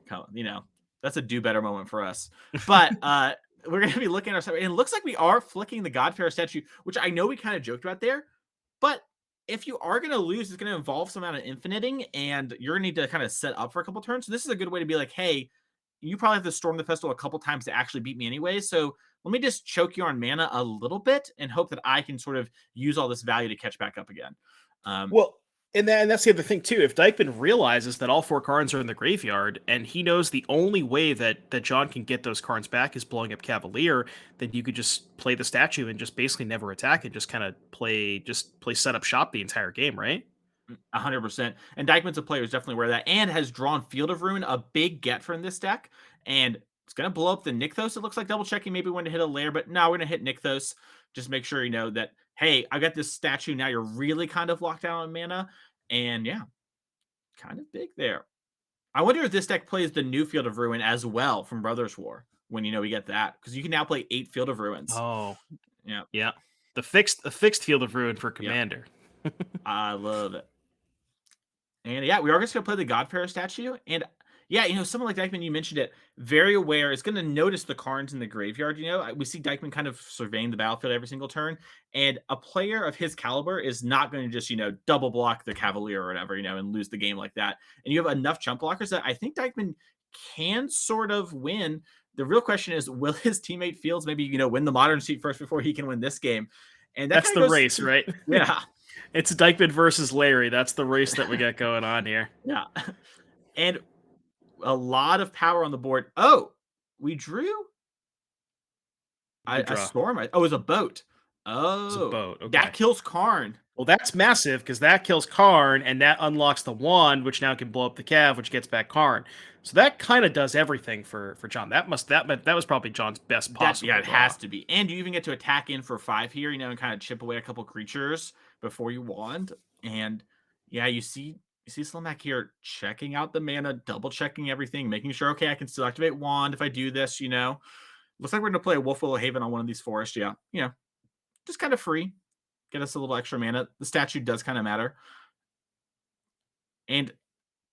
Come on, that's a do better moment for us. But we're going to be looking at our, and it looks like we are flicking the Godfair statue, which I know we kind of joked about there. But if you are going to lose, it's going to involve some amount of infiniting, and you're going to need to kind of set up for a couple turns. So this is a good way to be like, hey, you probably have to storm the festival a couple times to actually beat me anyway. So let me just choke you on mana a little bit and hope that I can sort of use all this value to catch back up again. Well, And that's the other thing too. If Dykman realizes that all 4 cards are in the graveyard, and he knows the only way that John can get those cards back is blowing up Cavalier, then you could just play the statue and just basically never attack and just kind of play set up shop the entire game, right? 100%. And Dykman's a player who's definitely aware of that and has drawn Field of Ruin, a big get from this deck. And it's going to blow up the Nykthos. It looks like double checking maybe when to hit a lair, but no, we're going to hit Nykthos. Just make sure you know that, hey, I got this statue. Now you're really kind of locked down on mana. And yeah, kind of big there. I wonder if this deck plays the new Field of Ruin as well from Brothers War when we get that. Because you can now play 8 Field of Ruins. Oh, Yeah. yeah. The fixed Field of Ruin for Yeah. Commander. I love it. And yeah, we are just going to play the Godfarer statue. And yeah, someone like Dykman, you mentioned it, very aware, is going to notice the cards in the graveyard. We see Dykman kind of surveying the battlefield every single turn. And a player of his caliber is not going to just, double block the Cavalier or whatever, and lose the game like that. And you have enough jump blockers that I think Dykman can sort of win. The real question is, will his teammate Fields maybe, win the modern seat first before he can win this game? And that's the race, right? Yeah. It's Dykman versus Larry. That's the race that we got going on here. Yeah. And a lot of power on the board. Oh, we drew a storm. Oh, it was a boat. Oh, it's a boat. Okay. That kills Karn. Well, that's massive because that kills Karn, and that unlocks the wand, which now can blow up the Cav, which gets back Karn. So that kind of does everything for John. That was probably John's best possible. Yeah, it has to be. And you even get to attack in for 5 here, and kind of chip away a couple creatures before you wand. And yeah, you see Slimak here checking out the mana, double checking everything, making sure, okay, I can still activate wand if I do this. Looks like we're gonna play a Wolf Willow Haven on one of these forests. Yeah, just kind of free, get us a little extra mana. The statue does kind of matter. And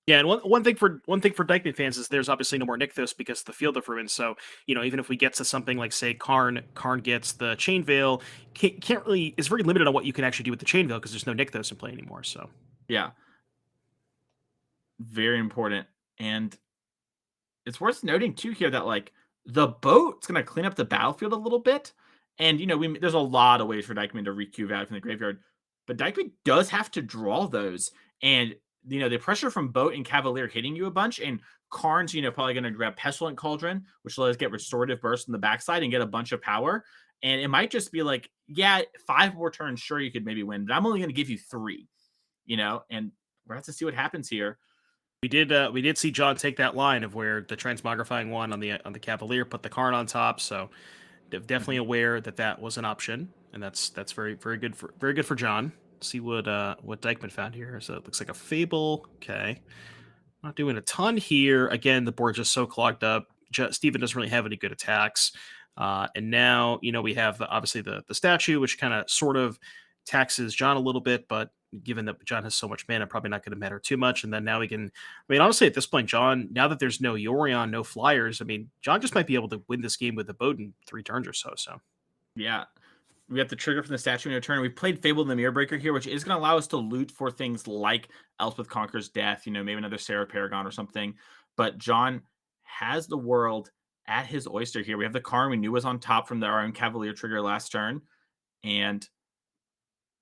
yeah, and one thing for Dykman fans is there's obviously no more Nykthos because of the Field of Ruin. So even if we get to something like say Karn gets the Chain Veil, can't really is very limited on what you can actually do with the Chain Veil because there's no Nykthos in play anymore. So yeah, very important. And it's worth noting too here that like the boat's gonna clean up the battlefield a little bit. And there's a lot of ways for Dykman to re-queue value from the graveyard, but Dykman does have to draw those. And the pressure from boat and Cavalier hitting you a bunch, and Karn's probably going to grab Pestilent Cauldron, which will let us get Restorative Burst in the backside and get a bunch of power. And it might just be like, yeah, 5 more turns, sure you could maybe win, but I'm only going to give you 3. And we're have to see what happens here. We did see John take that line of where the Transmogrifying one on the Cavalier put the Karn on top. So definitely aware that was an option, and that's very good for John. See what Dykman found here. So it looks like a Fable. Okay, not doing a ton here. Again, the board's just so clogged up. Steven doesn't really have any good attacks. And now we have obviously the statue, which kind of sort of taxes John a little bit, but given that John has so much mana, probably not going to matter too much. And then now we can, honestly, at this point, John, now that there's no Yorion, no flyers, John just might be able to win this game with the boat in 3 turns or so. So, yeah. We have the trigger from the statue in a turn. We played Fable the Mirror Breaker here, which is going to allow us to loot for things like Elspeth Conquers Death, maybe another Sarah Paragon or something. But John has the world at his oyster here. We have the Karn we knew was on top from our own Cavalier trigger last turn. And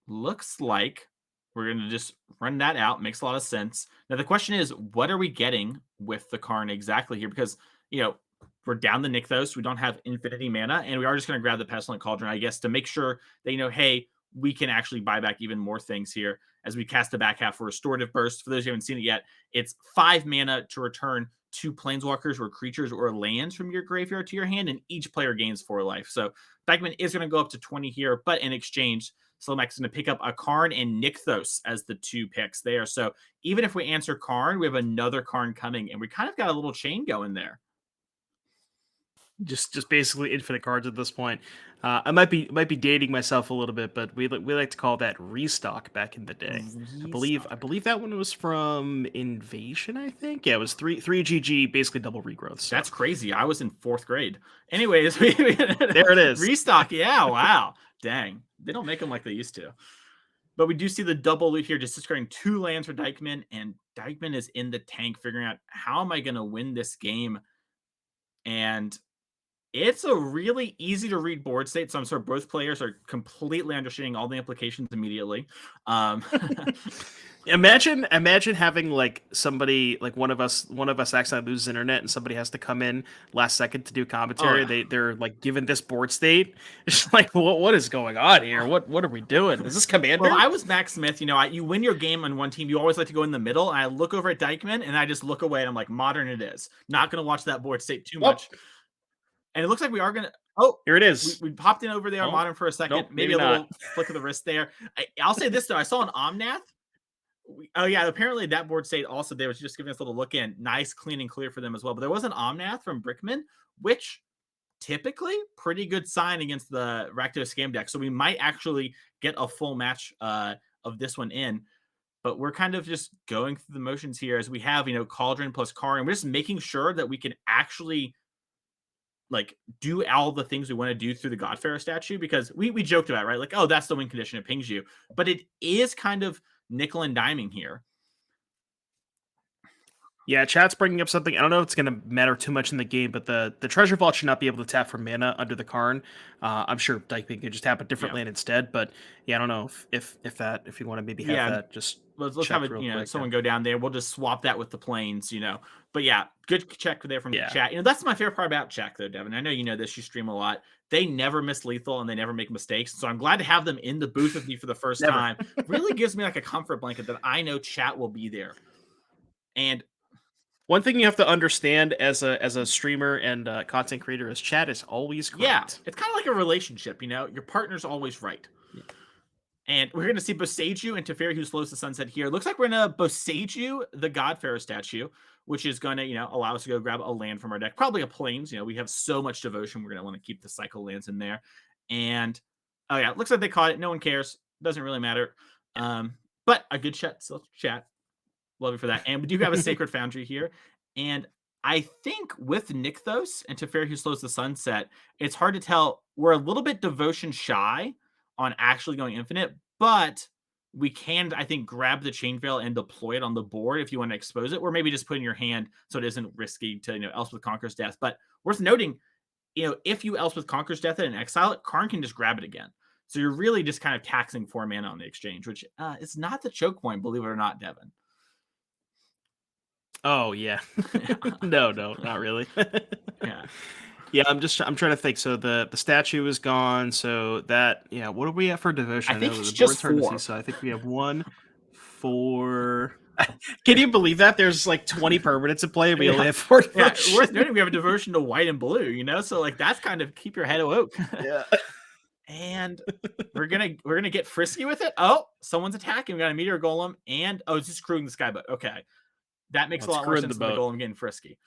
looks like we're going to just run that out. Makes a lot of sense. Now, the question is, what are we getting with the Karn exactly here? Because, we're down the Nykthos. We don't have infinity mana, and we are just going to grab the Pestilent Cauldron, I guess, to make sure that, hey, we can actually buy back even more things here as we cast the back half for Restorative Burst. For those who haven't seen it yet, it's 5 mana to return 2 planeswalkers or creatures or lands from your graveyard to your hand, and each player gains 4 life. So Dykman is going to go up to 20 here, but in exchange, Slimak's going to pick up a Karn and Nykthos as the 2 picks there. So even if we answer Karn, we have another Karn coming, and we kind of got a little chain going there. Just basically infinite cards at this point. I might be dating myself a little bit, but we like to call that restock back in the day. I believe that one was from Invasion. I think it was 3 GG, basically double regrowth. So. That's crazy. I was in 4th grade. Anyways, there it is. Restock. Yeah, wow, dang, they don't make them like they used to. But we do see the double loot here, just discarding 2 lands for Dykman, and Dykman is in the tank figuring out how am I going to win this game, and it's a really easy to read board state. So I'm sure both players are completely understanding all the implications immediately. Imagine having like somebody like one of us accidentally loses internet and somebody has to come in last second to do Oh commentary. yeah. They're like given this board state. It's like what is going on here? What are we doing? Is this Well, if Commander? I was Mac Smith, you win your game on one team. You always like to go in the middle, and I look over at Dykman, and I just look away, and I'm like, modern it is. Not going to watch that board state too Well, much. And it looks like we are going to. Oh, here it we, is. we popped in over there on Oh, modern for a second. nope, Maybe maybe a not. little flick of the wrist there. I'll say this though: I saw an Omnath. Oh yeah, apparently that board state also they was just giving us a little look in. Nice, clean and clear for them as well. But there was an Omnath from Brickman, which typically pretty good sign against the Rakdos scam deck. So we might actually get a full match of this one in. But we're kind of just going through the motions here as we have, Cauldron plus Karin. We're just making sure that we can actually like do all the things we want to do through the Godfarer statue because we joked about it, right? Like, oh, that's the win condition, it pings you. But it is kind of nickel and diming here. Yeah, chat's bringing up something. I don't know if it's going to matter too much in the game, but the treasure vault should not be able to tap for mana under the Karn. I'm sure Dykman could just tap a different Yeah. land instead. But yeah, I don't know if you want to maybe have Yeah. that just Let's have checked it, real quick. someone go down there. We'll just swap that with the planes. But yeah, good check there from Yeah. chat. That's my favorite part about Check, though, Devin. I know you know this. You stream a lot. They never miss lethal and they never make mistakes. So I'm glad to have them in the booth with me for the first Never. time. Really gives me like a comfort blanket that I know chat will be there. And one thing you have to understand as a streamer and content creator is chat is always correct. yeah, it's kind of like a relationship. Your partner's always right. Yeah. And we're going to see Boseiju and Teferi, who slows the sunset here. Looks like we're going to Boseiju the Godfarer statue, which is going to, allow us to go grab a land from our deck. Probably a plains. We have so much devotion. We're going to want to keep the cycle lands in there. And, oh yeah, looks like they caught it. No one cares. Doesn't really matter. But a good chat. Still chat. Love you for that. And we do have a Sacred Foundry here. And I think with Nykthos and Teferi, who slows the sunset, it's hard to tell. We're a little bit devotion shy on actually going infinite, but we can, I think, grab the Chain Veil and deploy it on the board if you want to expose it, or maybe just put in your hand so it isn't risky to, Elspeth Conquers Death. But worth noting, if you Elspeth Conquers Death it and exile it, Karn can just grab it again. So you're really just kind of taxing 4 mana on the exchange, which is not the choke point, believe it or not, Devin. Oh yeah. No, not really. Yeah. Yeah, I'm trying to think. So the statue is gone. So that what are we at for devotion? I think know it's the just board's hard to 4. see, so I think we have 1, 4. Can you believe that? There's like 20 permanents in play, and we only have 4 Yeah, devotion. worth noting we have a devotion to white and blue, so like that's kind of keep your head awoke. Yeah. And we're gonna get frisky with it. Oh, someone's attacking. We got a meteor golem, and it's just screwing the skyboat. Okay, that makes a lot more sense than the golem getting frisky.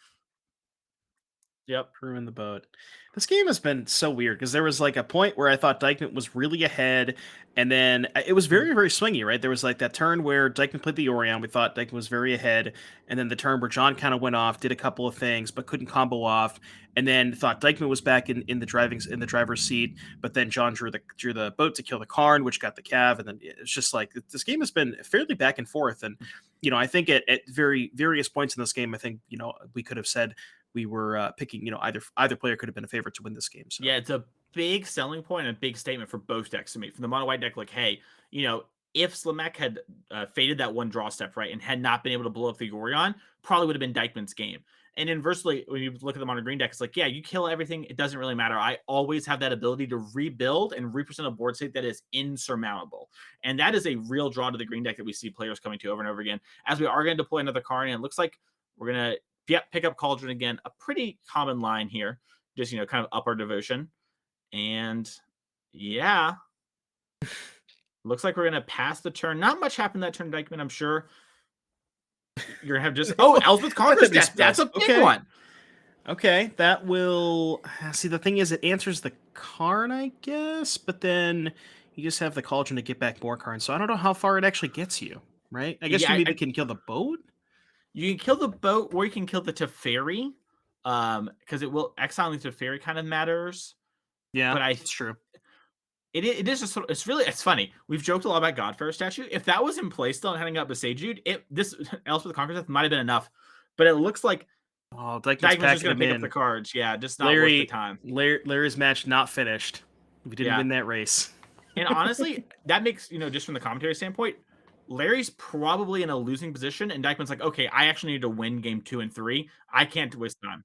Yep. Crew in the boat. This game has been so weird because there was like a point where I thought Dykman was really ahead, and then it was very, very swingy, right? There was like that turn where Dykman played the Orion. We thought Dykman was very ahead, and then the turn where John kind of went off, did a couple of things, but couldn't combo off, and then thought Dykman was back in the driver's seat, but then John drew the boat to kill the Karn, which got the Cav, and then it's just like this game has been fairly back and forth, and I think at various points in this game, I think we could have said we were picking, either player could have been a favorite to win this game. So. Yeah, it's a big selling point and a big statement for both decks to me. From the mono white deck, like, hey, if Slimak had faded that one draw step, right, and had not been able to blow up the Orion, probably would have been Dykman's game. And inversely, when you look at the mono green deck, it's like, yeah, you kill everything. It doesn't really matter. I always have that ability to rebuild and represent a board state that is insurmountable. And that is a real draw to the green deck that we see players coming to over and over again. As we are going to deploy another Karn, and it looks like we're going to pick up Cauldron again. A pretty common line here. Just, kind of up our devotion. And yeah. Looks like we're going to pass the turn. Not much happened that turn, Dykman, I'm sure. You're going to have just... Oh, Elspeth Conquers Death. That's a big one. Okay, that will... See, the thing is, it answers the Karn, I guess, but then you just have the Cauldron to get back more Karn. So I don't know how far it actually gets you, right? I guess you maybe can kill the boat? You can kill the boat, or you can kill the Teferi, because it will exiling the Teferi kind of matters. Yeah, but it's true. It is just it's funny. We've joked a lot about Godfarer statue. If that was in play still and heading up Boseiju, this Elspeth Conquers Death might have been enough. But it looks like Dykman's just going to pick up the cards. Yeah, just not worth the time. Larry's match not finished. We didn't win that race. And honestly, that makes just from the commentary standpoint, Larry's probably in a losing position, and Dykman's like, okay, I actually need to win game 2 and 3. I can't waste time.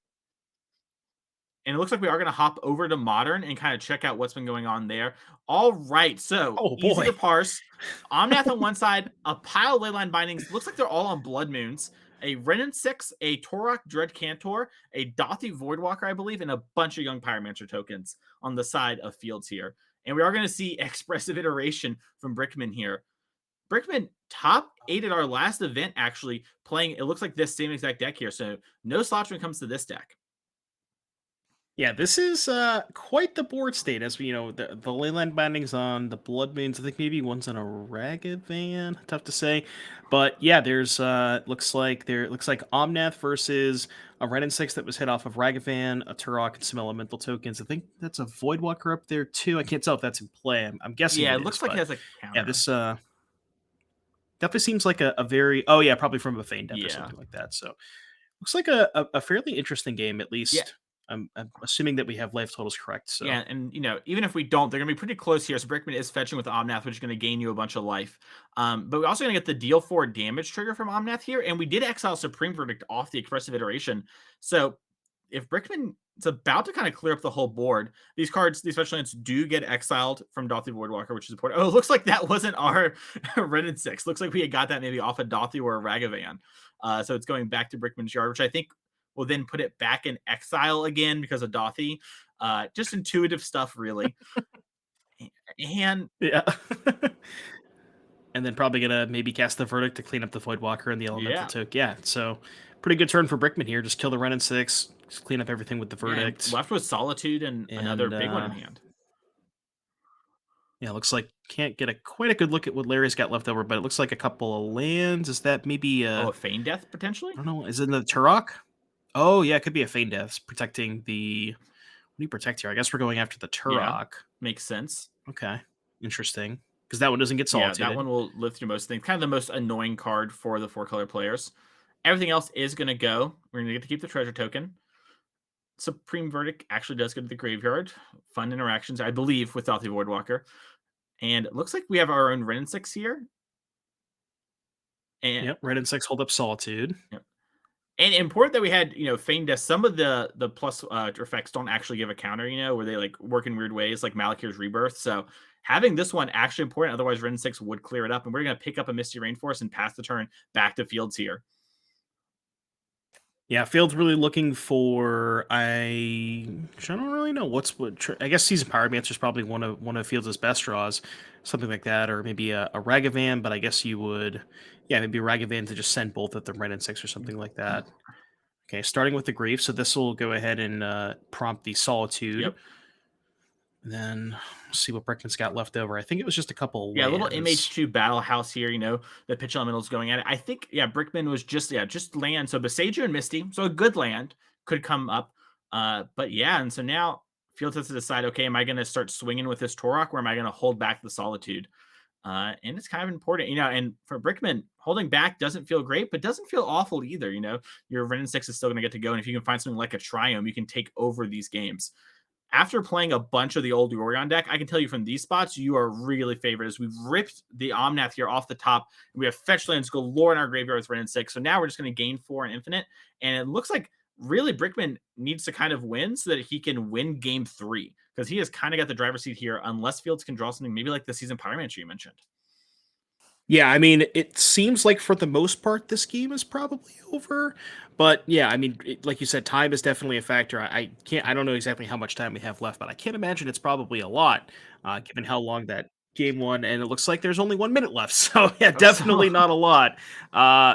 And it looks like we are going to hop over to modern and kind of check out what's been going on there. All right. So Oh easy to boy. parse. Omnath on one side, a pile of leyline bindings. Looks like they're all on blood moons. A Renin 6, a Torok Dread Cantor, a Dothy Voidwalker, I believe, and a bunch of young Pyromancer tokens on the side of fields here. And we are going to see expressive iteration from Brickman here. Brickman top 8 at our last event, actually playing, it looks like this same exact deck here. So no slouch when it comes to this deck. Yeah, this is quite the board state. As we, the leyland bindings on the blood moons. I think maybe one's on a ragged van. Tough to say, but yeah, there's looks like Omnath versus a Ren and Six that was hit off of Ragavan, a Turok, and some elemental tokens. I think that's a Voidwalker up there too. I can't tell if that's in play. I'm guessing Yeah, it it is, looks like it but has a yeah, counter. this definitely seems like a very, oh yeah, probably from a Feign Death or Yeah. something like that. So looks like a fairly interesting game, at Yeah. least. I'm assuming that we have life totals correct. So Yeah, and even if we don't, they're gonna be pretty close here. So Brickman is fetching with Omnath, which is gonna gain you a bunch of life. But we're also gonna get the deal 4 damage trigger from Omnath here, and we did exile Supreme Verdict off the expressive iteration. So if Brickman is about to kind of clear up the whole board, these cards, these special lands do get exiled from Dothy Voidwalker, which is important. Oh, it looks like that wasn't our Ren and 6. Looks like we had got that maybe off a Dothy or a Ragavan. So it's going back to Brickman's yard, which I think will then put it back in exile again because of Dothy. Just intuitive stuff, really. And yeah. And then probably gonna maybe cast the verdict to clean up the Voidwalker and the elemental yeah, toke. Yeah, so pretty good turn for Brickman here. Just kill the Ren and Six, just clean up everything with the yeah, and verdict, left with Solitude and another and big one in hand. yeah, looks like can't get quite a good look at what Larry's got left over, but it looks like a couple of lands. Is that maybe Oh, I a Feign Death potentially? don't know? Is it in the Turok? Oh yeah, it could be a Feign Death protecting the. What do you protect here? I guess we're going after the Yeah, Turok. makes sense. Okay, interesting. Because that one doesn't get Yeah, that solitude. one will live through most things. Kind of the most annoying card for the 4-color players. Everything else is going to go. We're going to get to keep the treasure token. Supreme Verdict actually does go to the graveyard. Fun interactions, I believe, with Dothy Voidwalker. And it looks like we have our own Ren 6 here. And Yep, Red and Six hold up solitude. yep. And important that we had, Feign Death. Some of the plus effects don't actually give a counter, where they like work in weird ways, like Malakir's Rebirth. So having this one actually important. Otherwise, Ren 6 would clear it up, and we're gonna pick up a Misty Rainforest and pass the turn back to fields here. Yeah, Field's really looking for I don't really know I guess Season Pyromancer is probably one of Field's best draws, something like that, or maybe a Ragavan. But I guess you would, yeah, maybe Ragavan to just send both at the Ren and Six or something like that. Okay, starting with the Grief, so this will go ahead and prompt the Solitude. Yep. And then see what Brickman's got left over. I think it was just a couple of Yeah, a little lands. MH2 battle house here, the pitch elemental's going at it. I think, yeah, Brickman was just land. So Besaju and Misty, so a good land could come up. But yeah, and so now Fields has to decide, okay, am I going to start swinging with this Torok or am I going to hold back the Solitude? And it's kind of important, and for Brickman, holding back doesn't feel great, but doesn't feel awful either. Your Ren 6 is still going to get to go. And if you can find something like a Triome, you can take over these games. After playing a bunch of the old Yorion deck, I can tell you from these spots, you are really favored as we've ripped the Omnath here off the top. And we have fetch lands galore in our graveyard with Ren and 6. So now we're just going to gain 4 and infinite. And it looks like really Brickman needs to kind of win so that he can win game 3. Because he has kind of got the driver's seat here, unless Fields can draw something maybe like the Season Pyromancer you mentioned. Yeah, I mean, it seems like for the most part, this game is probably over. But yeah, I mean, like you said, time is definitely a factor. I can't, I don't know exactly how much time we have left, but I can't imagine it's probably a lot, given how long that game won. And it looks like there's only 1 minute left. So yeah, So definitely not a lot.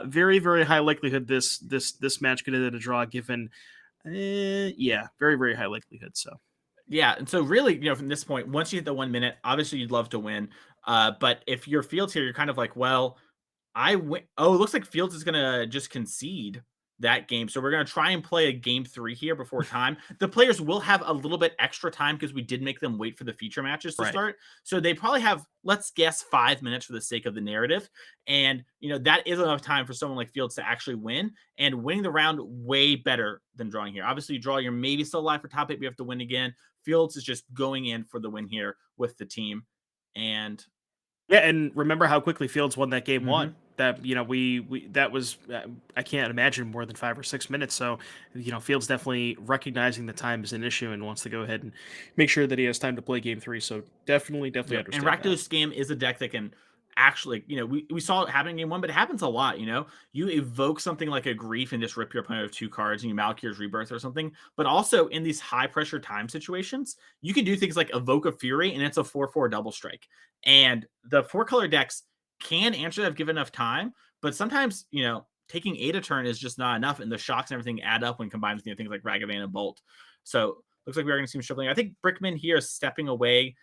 Very, very high likelihood this match could end in a draw. Given, yeah, very, very high likelihood. So. yeah, and so really, from this point, once you hit the 1 minute, obviously you'd love to win. But if your Fields here, you're kind of like, well, I win. Oh, it looks like Fields is gonna just concede that game. So we're gonna try and play a game 3 here before time. The players will have a little bit extra time because we did make them wait for the feature matches to Right. start. So they probably have, let's guess, 5 minutes for the sake of the narrative. And that is enough time for someone like Fields to actually win. And winning the round way better than drawing here. Obviously, you draw, you're maybe still alive for top 8, but you have to win again. Fields is just going in for the win here with the team. And Yeah, and remember how quickly Fields won that game one. Hmm. That we that was I can't imagine more than 5 or 6 minutes. So Fields definitely recognizing the time is an issue and wants to go ahead and make sure that he has time to play game three. So definitely Yep, and understand that. Rakdos game is a deck that can actually, we saw it happen in game one, but it happens a lot. You evoke something like a grief and just rip your opponent of two cards, and you Malakir's Rebirth or something. But also in these high pressure time situations, you can do things like evoke a Fury, and it's a 4/4 double strike. And the four color decks can answer that if given enough time, but sometimes taking 8 a turn is just not enough, and the shocks and everything add up when combined with things like Ragavan and Bolt. So looks like we're going to see him shuffling. I think Brickman here is stepping away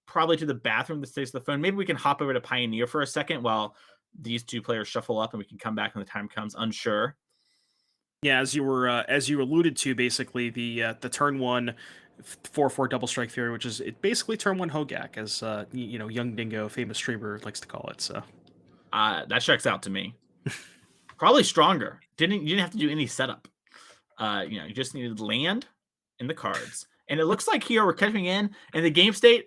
probably to the bathroom that stays the phone. Maybe we can hop over to Pioneer for a second while these two players shuffle up, and we can come back when the time comes. Unsure. Yeah, as you alluded to, basically the turn one 4/4 double strike theory, which is it basically turn one Hogak, as Young Dingo, famous streamer, likes to call it. So That checks out to me. Probably stronger. You didn't have to do any setup. You just needed land in the cards. And it looks like here we're catching in the game state.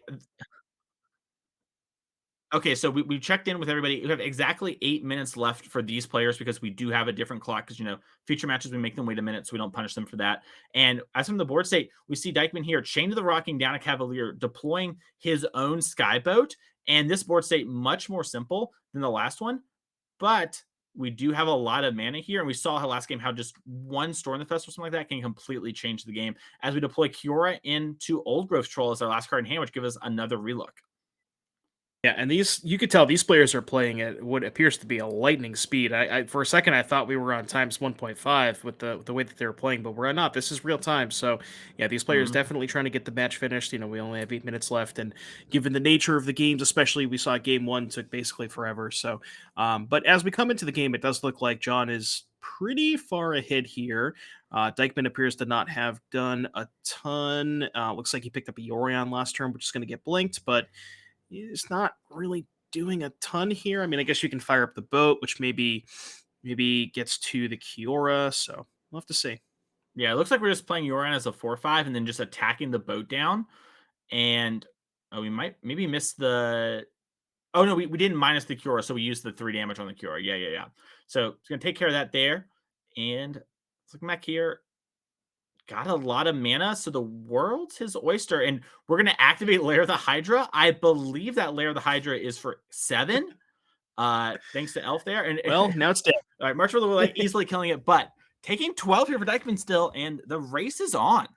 Okay, so we checked in with everybody. We have exactly 8 minutes left for these players because we do have a different clock. Because future matches we make them wait a minute, so we don't punish them for that. And as from the board state, we see Dykman here, chained to the rocking down a Cavalier, deploying his own Skyboat. And this board state much more simple than the last one, but we do have a lot of mana here, and we saw how last game how just one Store in the Fest or something like that can completely change the game. As we deploy Kiora into Old Growth Troll as our last card in hand, which gives us another relook. yeah, and these you could tell these players are playing at what appears to be a lightning speed. I for a second I thought we were on times 1.5 with the way that they were playing, but we're not. This is real time. So yeah, these players Mhm. definitely trying to get the match finished. We only have 8 minutes left, and given the nature of the games, especially we saw game one took basically forever. So, but as we come into the game, it does look like John is pretty far ahead here. Dykman appears to not have done a ton. Looks like he picked up a Yorion last turn, which is going to get blinked, but he's not really doing a ton here. I mean, I guess you can fire up the boat, which maybe gets to the Kiora. So we'll have to see. Yeah, it looks like we're just playing Yoran as a 4/5 and then just attacking the boat down. And we might maybe miss the. Oh no, we didn't minus the cure, so we used the 3 damage on the cure. Yeah. So it's gonna take care of that there. And let's look back here. Got a lot of mana, so the world's his oyster, and we're gonna activate Lair of the Hydra. I believe that Lair of the Hydra is for 7. Thanks to Elf there. And Well, now it's dead. all right, March for the like easily killing it, but taking 12 here for Dykman still, and the race is on.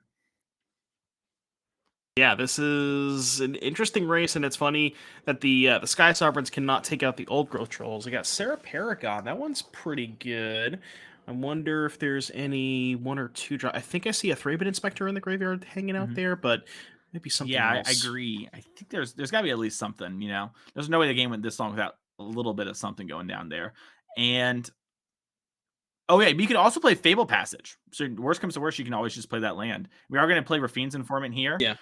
Yeah, this is an interesting race, and it's funny that the Sky Sovereigns cannot take out the old growth trolls. I got Sarah Paragon. That one's pretty good. I wonder if there's any one or two. I think I see a 3-bit inspector in the graveyard hanging out Mhm. there, but maybe Yeah, something I else. agree. I think there's got to be at least something. There's no way the game went this long without a little bit of something going down there. And oh yeah, you can also play Fable Passage. So worst comes to worst, you can always just play that land. We are going to play Rafine's Informant here. Yeah.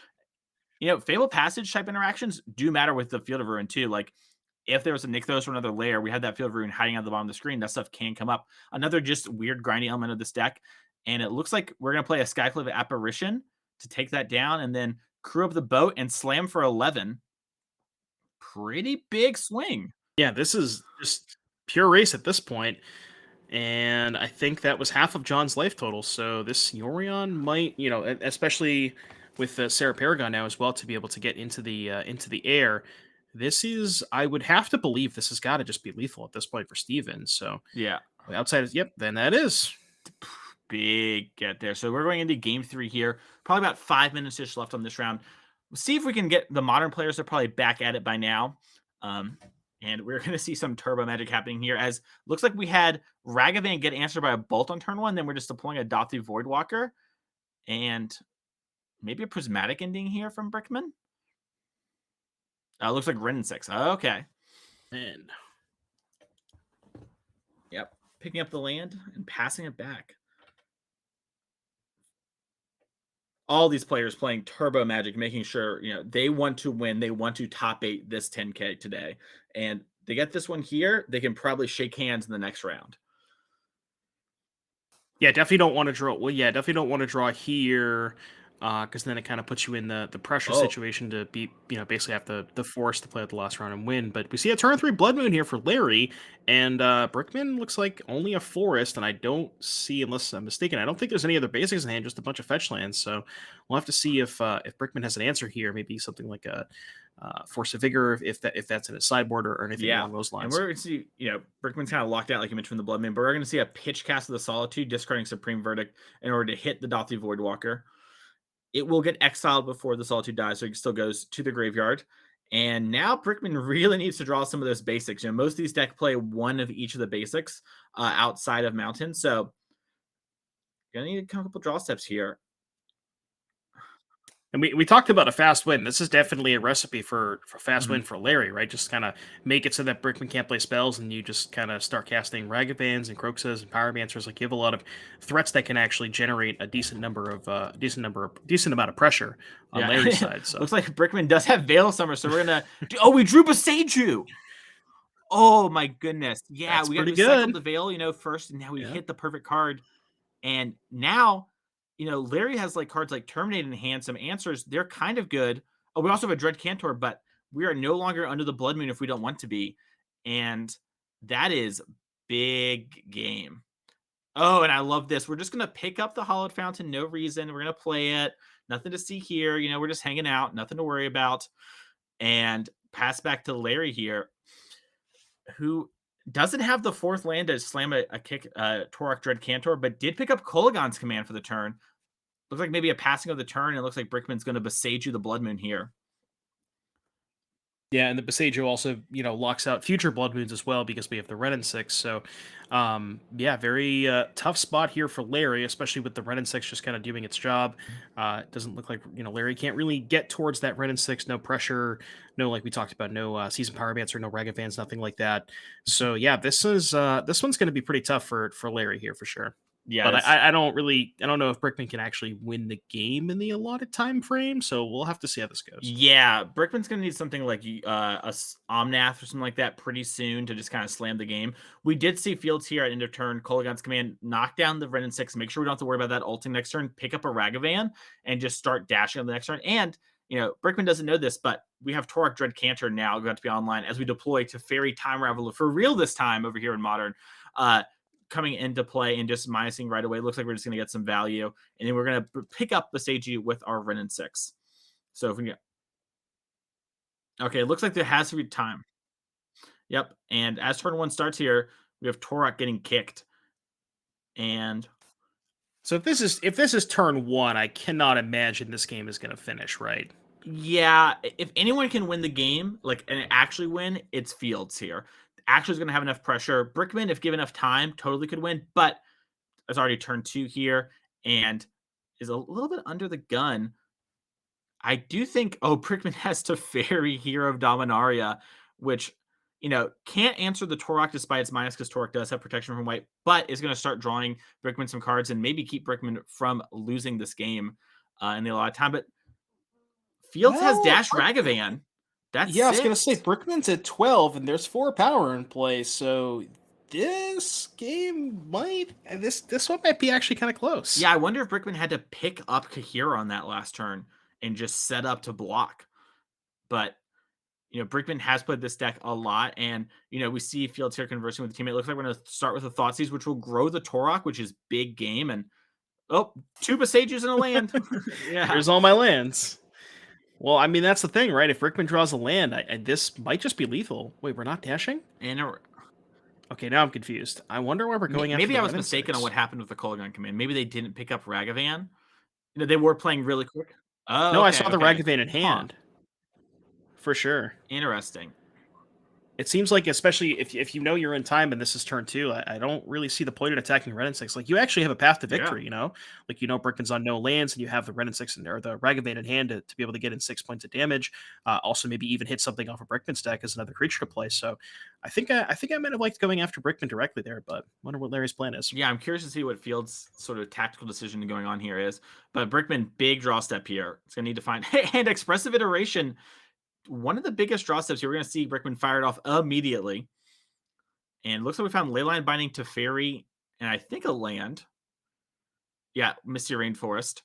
Fable Passage type interactions do matter with the Field of Ruin too. Like if there was a Nykthos or another layer, we had that Field of Ruin hiding at the bottom of the screen. That stuff can come up. Another just weird grindy element of this deck. And it looks like we're going to play a Skyclave Apparition to take that down and then crew up the boat and slam for 11. Pretty big swing. Yeah, this is just pure race at this point, and I think that was half of John's life total. So this Yorion might, especially with Sarah Paragon now as well, to be able to get into the air. This is, I would have to believe, this has got to just be lethal at this point for Steven. So Yeah. outside of, yep, then that is. Big get there. So we're going into game 3 here. Probably about 5 minutes ish left on this round. We'll see if we can get the modern players. They're probably back at it by now. And we're going to see some turbo magic happening here, as looks like we had Ragavan get answered by a bolt on turn 1. Then we're just deploying a Dothi Voidwalker and maybe a prismatic ending here from Brickman. Looks like Rin 6. Okay. Man. Yep. Picking up the land and passing it back. All these players playing turbo magic, making sure they want to win. They want to top 8 this 10K today, and they get this one here. They can probably shake hands in the next round. Yeah, definitely don't want to draw. Well, yeah, definitely don't want to draw here. because then it kind of puts you in the pressure Oh, situation to be, basically have the force to play out the last round and win. But we see a turn 3 Blood Moon here for Larry, and Brickman looks like only a forest, and I don't see, unless I'm mistaken, I don't think there's any other basics in hand, just a bunch of fetch lands. So we'll have to see if Brickman has an answer here, maybe something like a Force of Vigor, if that's in his sideboard or anything yeah. along those And lines. we're going to see, Brickman's kind of locked out, like you mentioned, from the Blood Moon, but we're going to see a pitch cast of the Solitude, discarding Supreme Verdict in order to hit the Dothi Voidwalker. It will get exiled before the Solitude dies, so it still goes to the graveyard. And now Brickman really needs to draw some of those basics. Most of these decks play one of each of the basics outside of Mountain, so gonna need a couple draw steps here. And we talked about a fast win. This is definitely a recipe for fast Mhm. win for Larry, right? Just kind of make it so that Brickman can't play spells, and you just kind of start casting Ragavans and Croxas and Pyromancers. Like you have a lot of threats that can actually generate a decent amount of pressure on Yeah, Larry's side. So looks like Brickman does have Veil Summer, so we're gonna. Oh, we drew Beseiju. Oh my goodness! Yeah, that's pretty we cycled good. the Veil, first, and now we Yeah. hit the perfect card. And now, Larry has like cards like Terminate in hand, some answers. They're kind of good. Oh, we also have a Dread Cantor, but we are no longer under the Blood Moon if we don't want to be. And that is big game. Oh, and I love this. We're just gonna pick up the Hollowed Fountain, no reason. We're gonna play it. Nothing to see here. We're just hanging out, nothing to worry about. And pass back to Larry here, who doesn't have the fourth land to slam a kick Torok Dread Cantor, but did pick up Kolagon's command for the turn. Looks like maybe a passing of the turn. It looks like Brickman's going to Beseiju the Blood Moon here. Yeah, and the Besejo also, locks out future Blood Moons as well because we have the Ren and Six. So, yeah, very tough spot here for Larry, especially with the Ren and Six just kind of doing its job. It doesn't look like Larry can't really get towards that Ren and Six. No pressure, no like we talked about, no Season Pyromancer, no Ragavans, nothing like that. So yeah, this one's going to be pretty tough for Larry here for sure. Yeah, But it's I don't know if Brickman can actually win the game in the allotted time frame. So we'll have to see how this goes. yeah. Brickman's going to need something like Omnath or something like that pretty soon to just kind of slam the game. We did see Fields here at end of turn. Kolagon's command, knock down the Ren and Six. Make sure we don't have to worry about that ulting next turn. Pick up a Ragavan and just start dashing on the next turn. And Brickman doesn't know this, but we have Torok Dread Cantor now going to be online as we deploy to Fairy Time Raveler for real this time over here in Modern. Coming into play and just minusing right away. Looks like we're just going to get some value. And then we're going to pick up Beseiju with our Ren and Six. So if we get. Okay, it looks like there has to be time. Yep. And as turn one starts here, we have Torok getting kicked. And So if this is turn one, I cannot imagine this game is going to finish right. yeah, if anyone can win the game, like and actually win, it's Fields here. Actually is going to have enough pressure. Brickman, if given enough time, totally could win, but it's already turn two here and is a little bit under the gun. I do think, Brickman has to Fairy Hero of Dominaria, which, can't answer the Torok despite its minus because Torok does have protection from white, but is going to start drawing Brickman some cards and maybe keep Brickman from losing this game in the allotted time. But Fields has Well, Dash Ragavan. That's yeah, I was gonna say 6. Brickman's at 12, and there's 4 power in play, so this game might this one might be actually kind of close. Yeah, I wonder if Brickman had to pick up Kahira on that last turn and just set up to block. But Brickman has played this deck a lot, and we see Fields here conversing with the teammate. It looks like we're going to start with the Thoughtseize, which will grow the Torok, which is big game. And two Besages in a land. Yeah, Here's all my lands. Well, I mean that's the thing, right? If Brickman draws a land, this might just be lethal. Wait, we're not dashing? and Okay, now I'm confused. I wonder why we're going after maybe the I was Ren and mistaken on Six. what happened with the Kolagon command. Maybe they didn't pick up Ragavan. They were playing really quick. Oh, No, I okay, saw the okay, Ragavan in huh? hand for sure. Interesting. It seems like, especially if you know you're in time and this is turn two, I don't really see the point in attacking Ren and Six. Like you actually have a path to Yeah. victory, Like Brickman's on no lands, and you have the Ren and Six or the Ragavan in hand to be able to get in 6 points of damage. Also, maybe even hit something off of Brickman's deck as another creature to play. So, I might have liked going after Brickman directly there, but wonder what Larry's plan is. Yeah, I'm curious to see what Fields' sort of tactical decision going on here is. But Brickman, big draw step here. It's going to need to find and expressive iteration. One of the biggest draw steps here. We're going to see Brickman fired off immediately. And looks like we found Leyline Binding to Fairy and I think a land. Yeah, Misty Rainforest.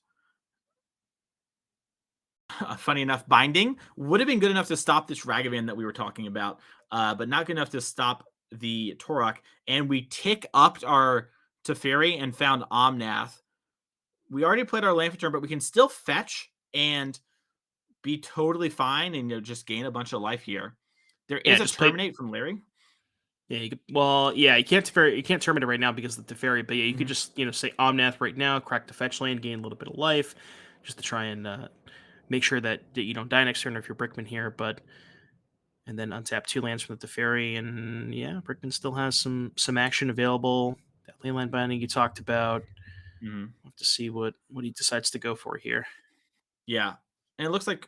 funny enough, binding would have been good enough to stop this Ragavan that we were talking about, but not good enough to stop the Torok. And we tick upped our Teferi and found Omnath. We already played our land for turn, but we can still fetch and be totally fine and just gain a bunch of life here. There Yeah, is a just play. terminate from Larry. Yeah, well, yeah, you can't terminate right now because of the Teferi, but yeah, you could Mhm, just say Omnath right now, crack the fetch lane, gain a little bit of life, just to try and make sure that you don't die next turn if you're Brickman here, but and then untap 2 lands from the Teferi, and yeah, Brickman still has some action available. That leyline binding you talked about. mhm. We'll have to see what he decides to go for here. Yeah, and it looks like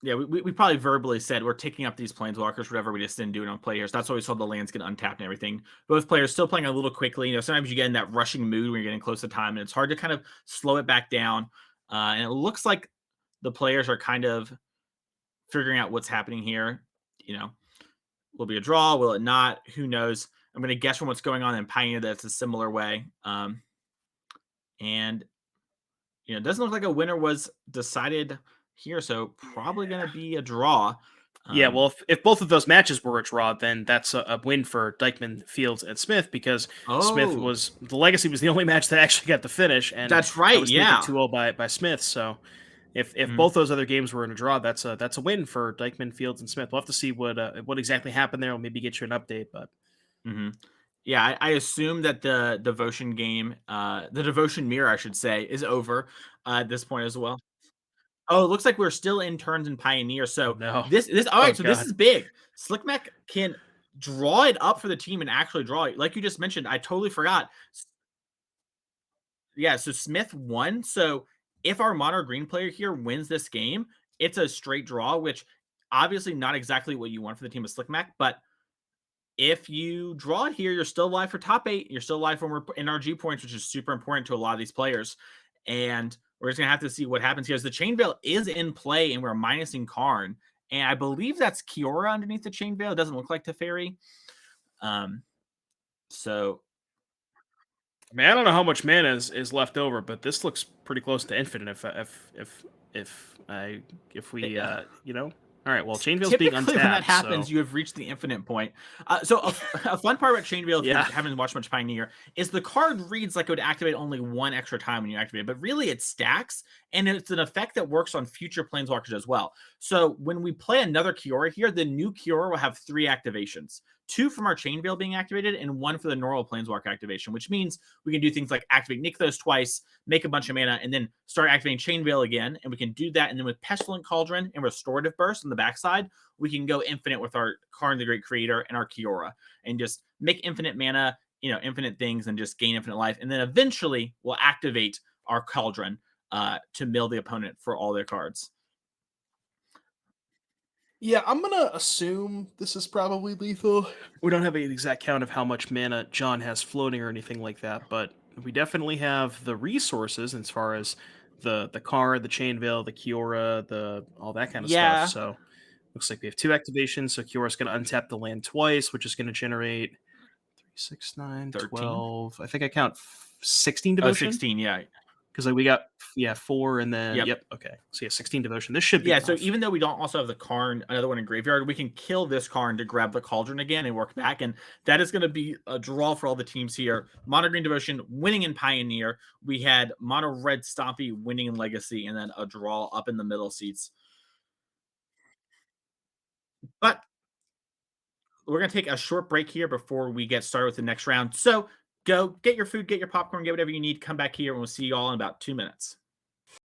yeah, we probably verbally said we're taking up these planeswalkers, whatever. We just didn't do it on players. That's why we saw the lands get untapped and everything. Both players still playing a little quickly. Sometimes you get in that rushing mood when you're getting close to time, and it's hard to kind of slow it back down. And it looks like the players are kind of figuring out what's happening here. Will it be a draw? Will it not? Who knows? I'm going to guess from what's going on in Pioneer that it's a similar way. And it doesn't look like a winner was decided here, so probably going to be a draw. Yeah, Um, well, if both of those matches were a draw, then that's a win for Dykman, Fields, and Smith because Smith oh, was the Legacy was the only match that actually got the finish, and that's that right. was taken Yeah. 2-0 by Smith. So if Mhm, both those other games were in a draw, that's a win for Dykman, Fields, and Smith. We'll have to see what exactly happened there. We'll maybe get you an update, but mhm. Yeah, I assume that the devotion game, the devotion mirror, I should say, is over at this point as well. Oh, it looks like we're still in turns in Pioneer. oh So no, this all oh right. So this god, is big. Slickmack can draw it up for the team and actually draw it. Like you just mentioned, I totally forgot. Yeah, so Smith won. So if our mono green player here wins this game, it's a straight draw, which obviously not exactly what you want for the team of Slickmack, but if you draw it here, you're still alive for top 8. You're still alive for more NRG points, which is super important to a lot of these players. And we're just gonna have to see what happens here. As the chain veil is in play, and we're minusing Karn, and I believe that's Kiora underneath the chain veil. It doesn't look like Teferi. Um, so I mean, I don't know how much mana is left over, but this looks pretty close to infinite. If I if we yeah. all right, well, Chain Veil's being Typically, when that untapped, happens, so you have reached the infinite point. A fun part about Chain Veil, if you yeah. haven't watched much Pioneer, is the card reads like it would activate only one extra time when you activate it, but really it stacks, and it's an effect that works on future Planeswalkers as well. So when we play another Kiora here, the new Kiora will have 3 activations. 2 from our Chain Veil being activated, and 1 for the normal Planeswalker activation, which means we can do things like activate Nykthos twice, make a bunch of mana, and then start activating Chain Veil again. And we can do that. And then with Pestilent Cauldron and Restorative Burst on the backside, we can go infinite with our Karn the Great Creator and our Kiora and just make infinite mana, infinite things, and just gain infinite life. And then eventually we'll activate our Cauldron to mill the opponent for all their cards. Yeah, I'm gonna assume this is probably lethal. We don't have an exact count of how much mana John has floating or anything like that, but we definitely have the resources as far as the car, the chain veil, the Kiora, the all that kind of stuff. Yeah, So looks like we have 2 activations. So Kiora's going to untap the land twice, which is going to generate 3, 6, 9, 13. 12. I think I count 16 devotion 16. Yeah. because like we got 4 and then Yep. yep, okay. So yeah, 16 devotion. This should be Yeah, so enough. even though we don't also have the Karn, another one in graveyard, we can kill this Karn to grab the Cauldron again and work back. And that is going to be a draw for all the teams here. Mono Green Devotion winning in Pioneer. We had Mono Red Stompy winning in Legacy, and then a draw up in the middle seats. But we're going to take a short break here before we get started with the next round. So go get your food, get your popcorn, get whatever you need. Come back here, and we'll see you all in about 2 minutes.